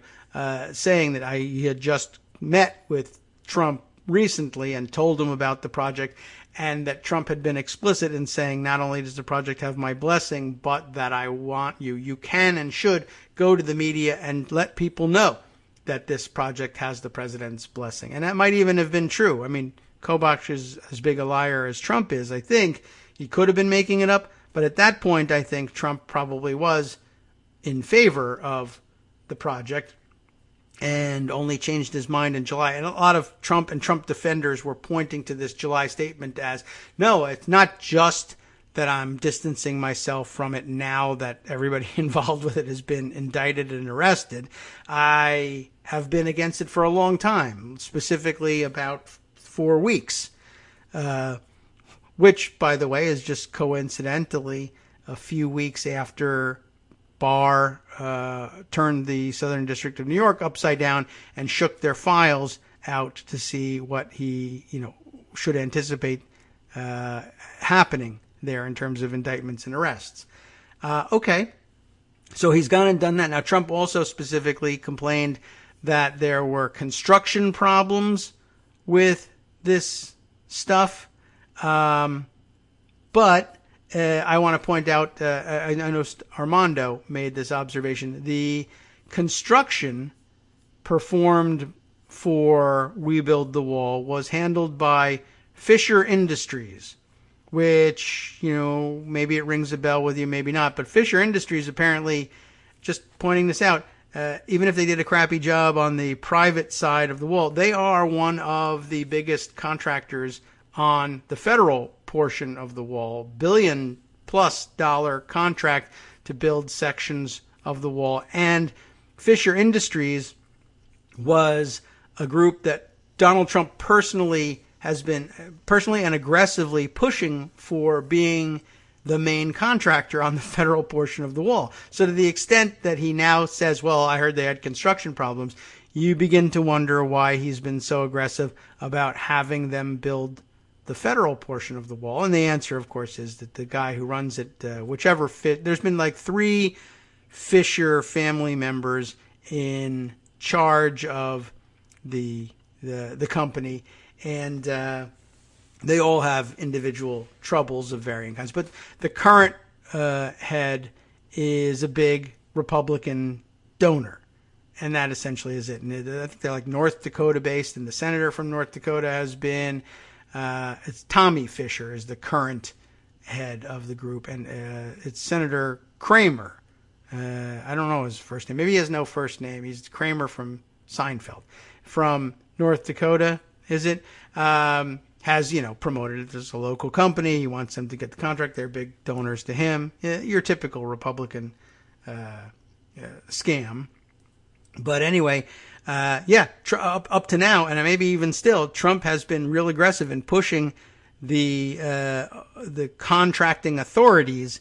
saying that he had just met with Trump recently and told him about the project, and that Trump had been explicit in saying, not only does the project have my blessing, but that I want you can and should go to the media and let people know that this project has the president's blessing. And that might even have been true. I mean, Kobach is as big a liar as Trump is, I think. He could have been making it up, but at that point, I think Trump probably was in favor of the project and only changed his mind in July. And a lot of Trump and Trump defenders were pointing to this July statement as, no, it's not just that I'm distancing myself from it now that everybody involved with it has been indicted and arrested. I have been against it for a long time, specifically about 4 weeks, which, by the way, is just coincidentally a few weeks after Barr turned the Southern District of New York upside down and shook their files out to see what he, should anticipate happening there in terms of indictments and arrests. Okay, so he's gone and done that. Now, Trump also specifically complained that there were construction problems with this stuff, but I want to point out, I know Armando made this observation. The construction performed for Rebuild the Wall was handled by Fisher Industries, which, maybe it rings a bell with you, maybe not. But Fisher Industries, apparently, just pointing this out, even if they did a crappy job on the private side of the wall, they are one of the biggest contractors on the federal portion of the wall, $1 billion+ contract to build sections of the wall. And Fisher Industries was a group that Donald Trump personally and aggressively pushing for being the main contractor on the federal portion of the wall. So to the extent that he now says, well, I heard they had construction problems, you begin to wonder why he's been so aggressive about having them build the federal portion of the wall. And the answer, of course, is that the guy who runs it, there's been like 3 Fisher family members in charge of the company, and they all have individual troubles of varying kinds. But the current head is a big Republican donor, and that essentially is it. And I think they're like North Dakota based, and the senator from North Dakota has been. It's Tommy Fisher is the current head of the group, and it's Senator Kramer. I don't know his first name. Maybe he has no first name. He's Kramer from Seinfeld. From North Dakota, is it? Has, promoted it as a local company. He wants them to get the contract. They're big donors to him. Your typical Republican scam. But anyway, up to now, and maybe even still, Trump has been real aggressive in pushing the contracting authorities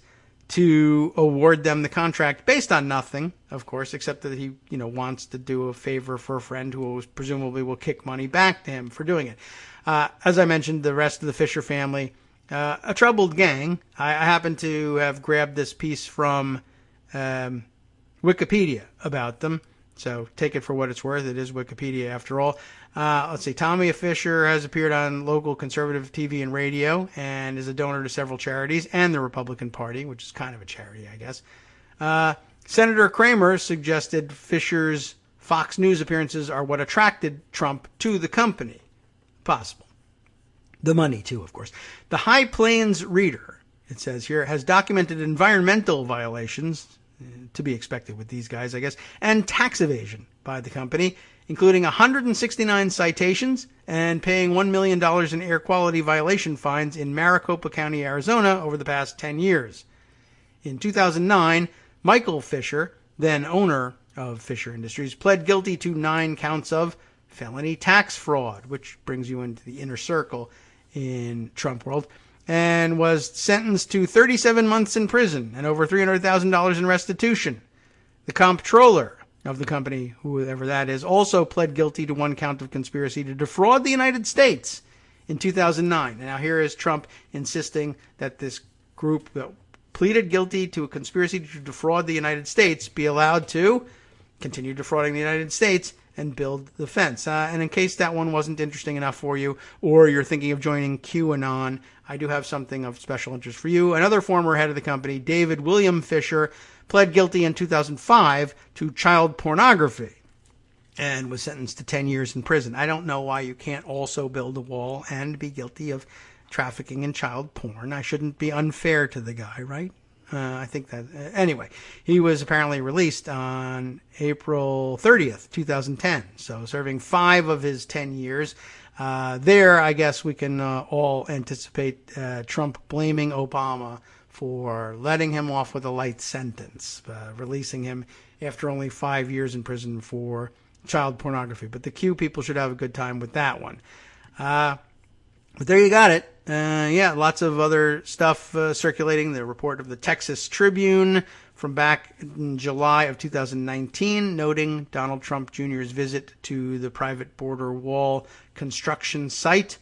to award them the contract based on nothing, of course, except that he, wants to do a favor for a friend who presumably will kick money back to him for doing it. As I mentioned, the rest of the Fisher family, a troubled gang. I happen to have grabbed this piece from Wikipedia about them. So take it for what it's worth. It is Wikipedia after all. Let's see. Tommy Fisher has appeared on local conservative TV and radio and is a donor to several charities and the Republican Party, which is kind of a charity, I guess. Senator Kramer suggested Fisher's Fox News appearances are what attracted Trump to the company. Possible. The money, too, of course. The High Plains Reader, it says here, has documented environmental violations, to be expected with these guys, I guess, and tax evasion by the company, including 169 citations and paying $1 million in air quality violation fines in Maricopa County, Arizona, over the past 10 years. In 2009, Michael Fisher, then owner of Fisher Industries, pled guilty to 9 counts of felony tax fraud, which brings you into the inner circle in Trump world, and was sentenced to 37 months in prison and over $300,000 in restitution. The comptroller of the company, whoever that is, also pled guilty to 1 count of conspiracy to defraud the United States in 2009. And now here is Trump insisting that this group that pleaded guilty to a conspiracy to defraud the United States be allowed to continue defrauding the United States and build the fence. And in case that one wasn't interesting enough for you, or you're thinking of joining QAnon, I do have something of special interest for you. Another former head of the company, David William Fisher, pled guilty in 2005 to child pornography and was sentenced to 10 years in prison. I don't know why you can't also build a wall and be guilty of trafficking in child porn. I shouldn't be unfair to the guy, right? I think that, anyway, he was apparently released on April 30th, 2010. So serving 5 of his 10 years. There, I guess we can all anticipate Trump blaming Obama for letting him off with a light sentence, releasing him after only 5 years in prison for child pornography. But the Q people should have a good time with that one. But there you got it. Lots of other stuff circulating. The report of the Texas Tribune from back in July of 2019, noting Donald Trump Jr.'s visit to the private border wall construction site.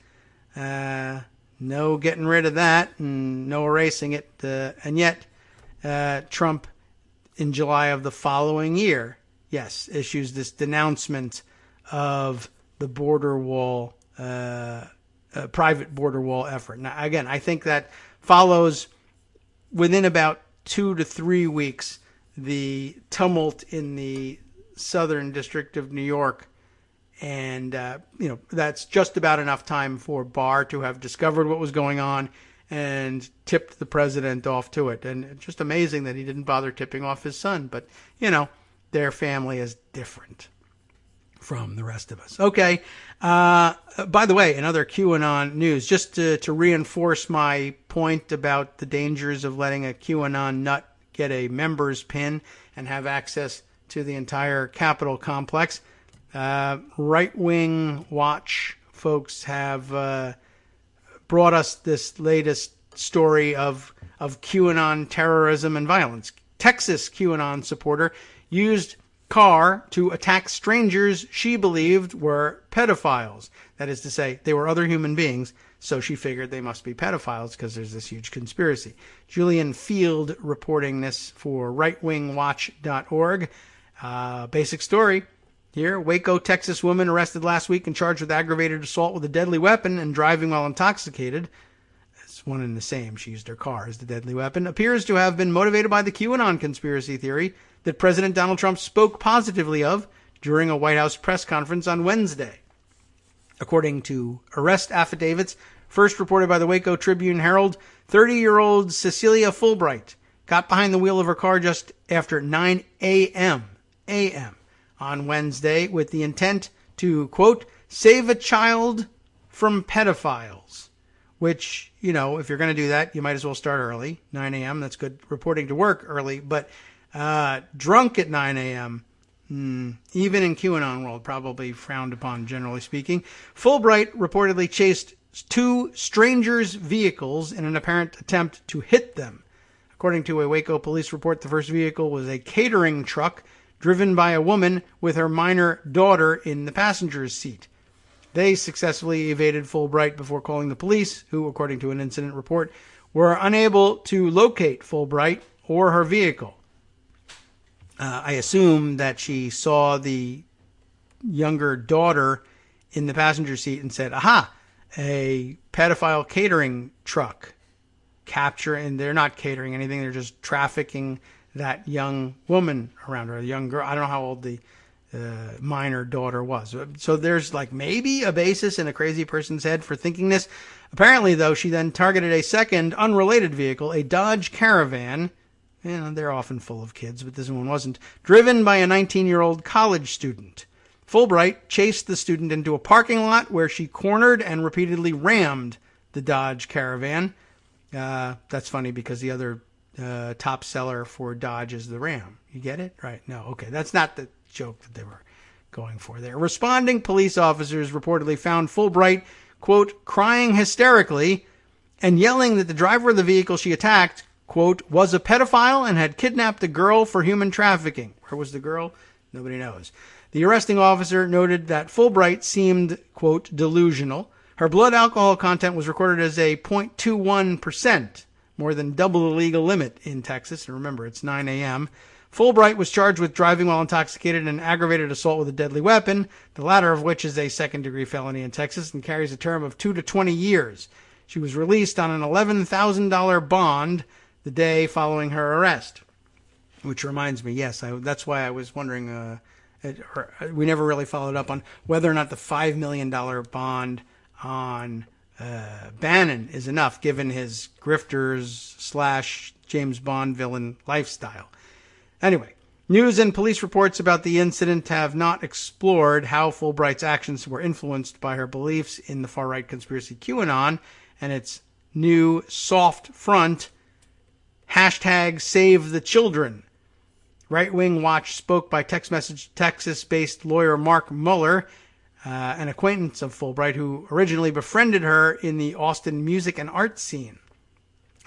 No getting rid of that and no erasing it. And yet, Trump, in July of the following year, issues this denouncement of the border wall private border wall effort. Now, again, I think that follows within about 2 to 3 weeks the tumult in the Southern District of New York. And, that's just about enough time for Barr to have discovered what was going on and tipped the president off to it. And it's just amazing that he didn't bother tipping off his son. But, their family is different from the rest of us. Okay. By the way, in other QAnon news, just to reinforce my point about the dangers of letting a QAnon nut get a member's pin and have access to the entire Capitol complex, Right Wing Watch folks have brought us this latest story of QAnon terrorism and violence. Texas QAnon supporter used car to attack strangers she believed were pedophiles. That is to say, they were other human beings, so she figured they must be pedophiles because there's this huge conspiracy. Julian Field reporting this for rightwingwatch.org. Basic story here. Waco, Texas woman arrested last week and charged with aggravated assault with a deadly weapon and driving while intoxicated. It's one and the same. She used her car as the deadly weapon. Appears to have been motivated by the QAnon conspiracy theory that President Donald Trump spoke positively of during a White House press conference on Wednesday. According to arrest affidavits First reported by the Waco Tribune-Herald, 30-year-old Cecilia Fulbright got behind the wheel of her car just after 9 a.m. On Wednesday with the intent to, quote, save a child from pedophiles. Which, you know, if you're going to do that, you might as well start early. 9 a.m., that's good reporting to work early. But drunk at 9 a.m., even in QAnon world, probably frowned upon, generally speaking. Fulbright reportedly chased two strangers' vehicles in an apparent attempt to hit them. According to a Waco police report, the first vehicle was a catering truck driven by a woman with her minor daughter in the passenger's seat. They successfully evaded Fulbright before calling the police, who, according to an incident report, were unable to locate Fulbright or her vehicle. I assume that she saw the younger daughter in the passenger seat and said, aha, a pedophile catering truck. And they're not catering anything, they're just trafficking that young woman around her, a young girl. I don't know how old the minor daughter was. So there's like maybe a basis in a crazy person's head for thinking this. Apparently, though, she then targeted a second unrelated vehicle, a Dodge Caravan. You know, they're often full of kids, but this one wasn't. Driven by a 19-year-old college student. Fulbright chased the student into a parking lot where she cornered and repeatedly rammed the Dodge Caravan. That's funny because the other top seller for Dodge is the Ram. You get it? Right. No. Okay. That's not the joke that they were going for there. Responding police officers reportedly found Fulbright, quote, crying hysterically and yelling that the driver of the vehicle she attacked, quote, was a pedophile and had kidnapped a girl for human trafficking. Where was the girl? Nobody knows. The arresting officer noted that Fulbright seemed, quote, delusional. Her blood alcohol content was recorded as a 0.21%, more than double the legal limit in Texas. And remember, it's 9 a.m. Fulbright was charged with driving while intoxicated and aggravated assault with a deadly weapon, the latter of which is a second-degree felony in Texas and carries a term of 2 to 20 years. She was released on an $11,000 bond the day following her arrest. Which reminds me, yes, that's why I was wondering, we never really followed up on whether or not the $5 million bond on Bannon is enough, given his grifters / James Bond villain lifestyle. Anyway, news and police reports about the incident have not explored how Fulbright's actions were influenced by her beliefs in the far-right conspiracy QAnon and its new soft front, #SaveTheChildren. Right-Wing Watch spoke by text message Texas-based lawyer Mark Mueller, an acquaintance of Fulbright who originally befriended her in the Austin music and art scene.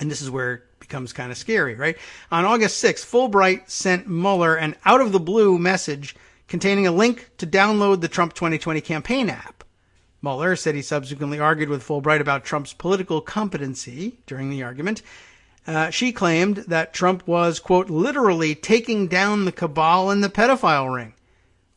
And this is where it becomes kind of scary, right? On August 6th, Fulbright sent Mueller an out-of-the-blue message containing a link to download the Trump 2020 campaign app. Mueller said he subsequently argued with Fulbright about Trump's political competency during the argument. She claimed that Trump was, quote, literally taking down the cabal and the pedophile ring.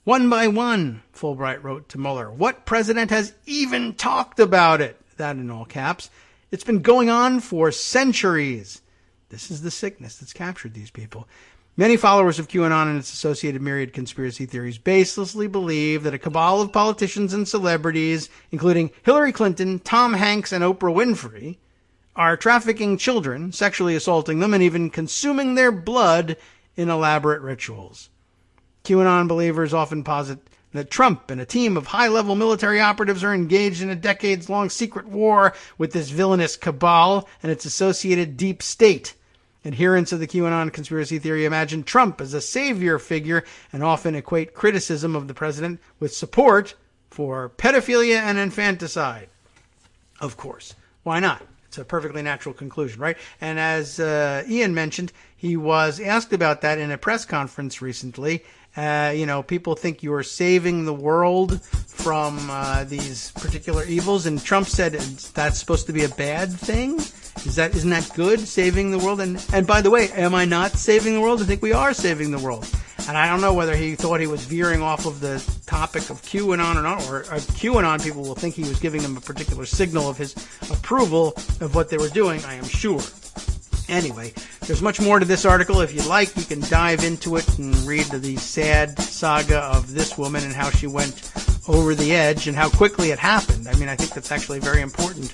One by one, Fulbright wrote to Mueller. What president has even talked about it? That in all caps. It's been going on for centuries. This is the sickness that's captured these people. Many followers of QAnon and its associated myriad conspiracy theories baselessly believe that a cabal of politicians and celebrities, including Hillary Clinton, Tom Hanks, and Oprah Winfrey, are trafficking children, sexually assaulting them, and even consuming their blood in elaborate rituals. QAnon believers often posit that Trump and a team of high-level military operatives are engaged in a decades-long secret war with this villainous cabal and its associated deep state. Adherents of the QAnon conspiracy theory imagine Trump as a savior figure and often equate criticism of the president with support for pedophilia and infanticide. Of course. Why not? It's a perfectly natural conclusion, right? And as Ian mentioned, he was asked about that in a press conference recently. People think you are saving the world from these particular evils, and Trump said that's supposed to be a bad thing. Isn't that good, saving the world? And by the way, am I not saving the world? I think we are saving the world. And I don't know whether he thought he was veering off of the topic of QAnon or not, or QAnon people will think he was giving them a particular signal of his approval of what they were doing, I am sure. Anyway, there's much more to this article. If you'd like, you can dive into it and read the sad saga of this woman and how she went over the edge and how quickly it happened. I mean, I think that's actually very important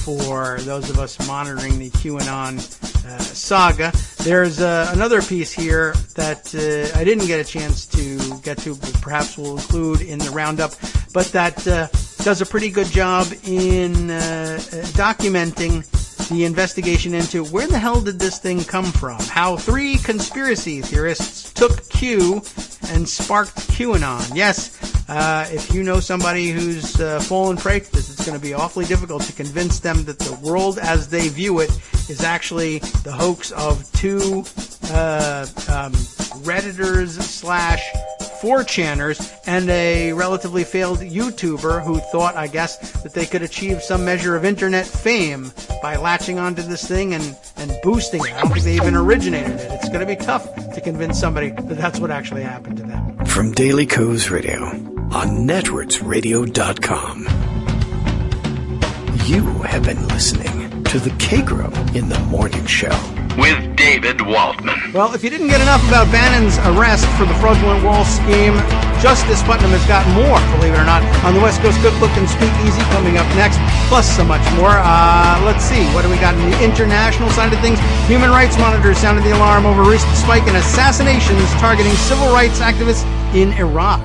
for those of us monitoring the QAnon saga. There's another piece here that I didn't get a chance to get to, but perhaps we'll include in the roundup, but that does a pretty good job in documenting the investigation into where the hell did this thing come from, how 3 conspiracy theorists took Q and sparked QAnon. Yes, if you know somebody who's fallen prey to this, it's going to be awfully difficult to convince them that the world as they view it is actually the hoax of 2 Redditors / 4chaners and a relatively failed YouTuber who thought, I guess, that they could achieve some measure of internet fame by latching onto this thing and boosting it. I don't think they even originated it. It's going to be tough to convince somebody that that's what actually happened to them. From Daily Kos Radio on networksradio.com. You have been listening to the Kagro in the Morning Show with David Waldman. Well, if you didn't get enough about Bannon's arrest for the fraudulent wall scheme, Justice Putnam has got more, believe it or not, on the West Coast Cookbook and Speakeasy coming up next, plus so much more. Let's see, what do we got in the international side of things? Human Rights Monitor sounded the alarm over recent spike in assassinations targeting civil rights activists in Iraq.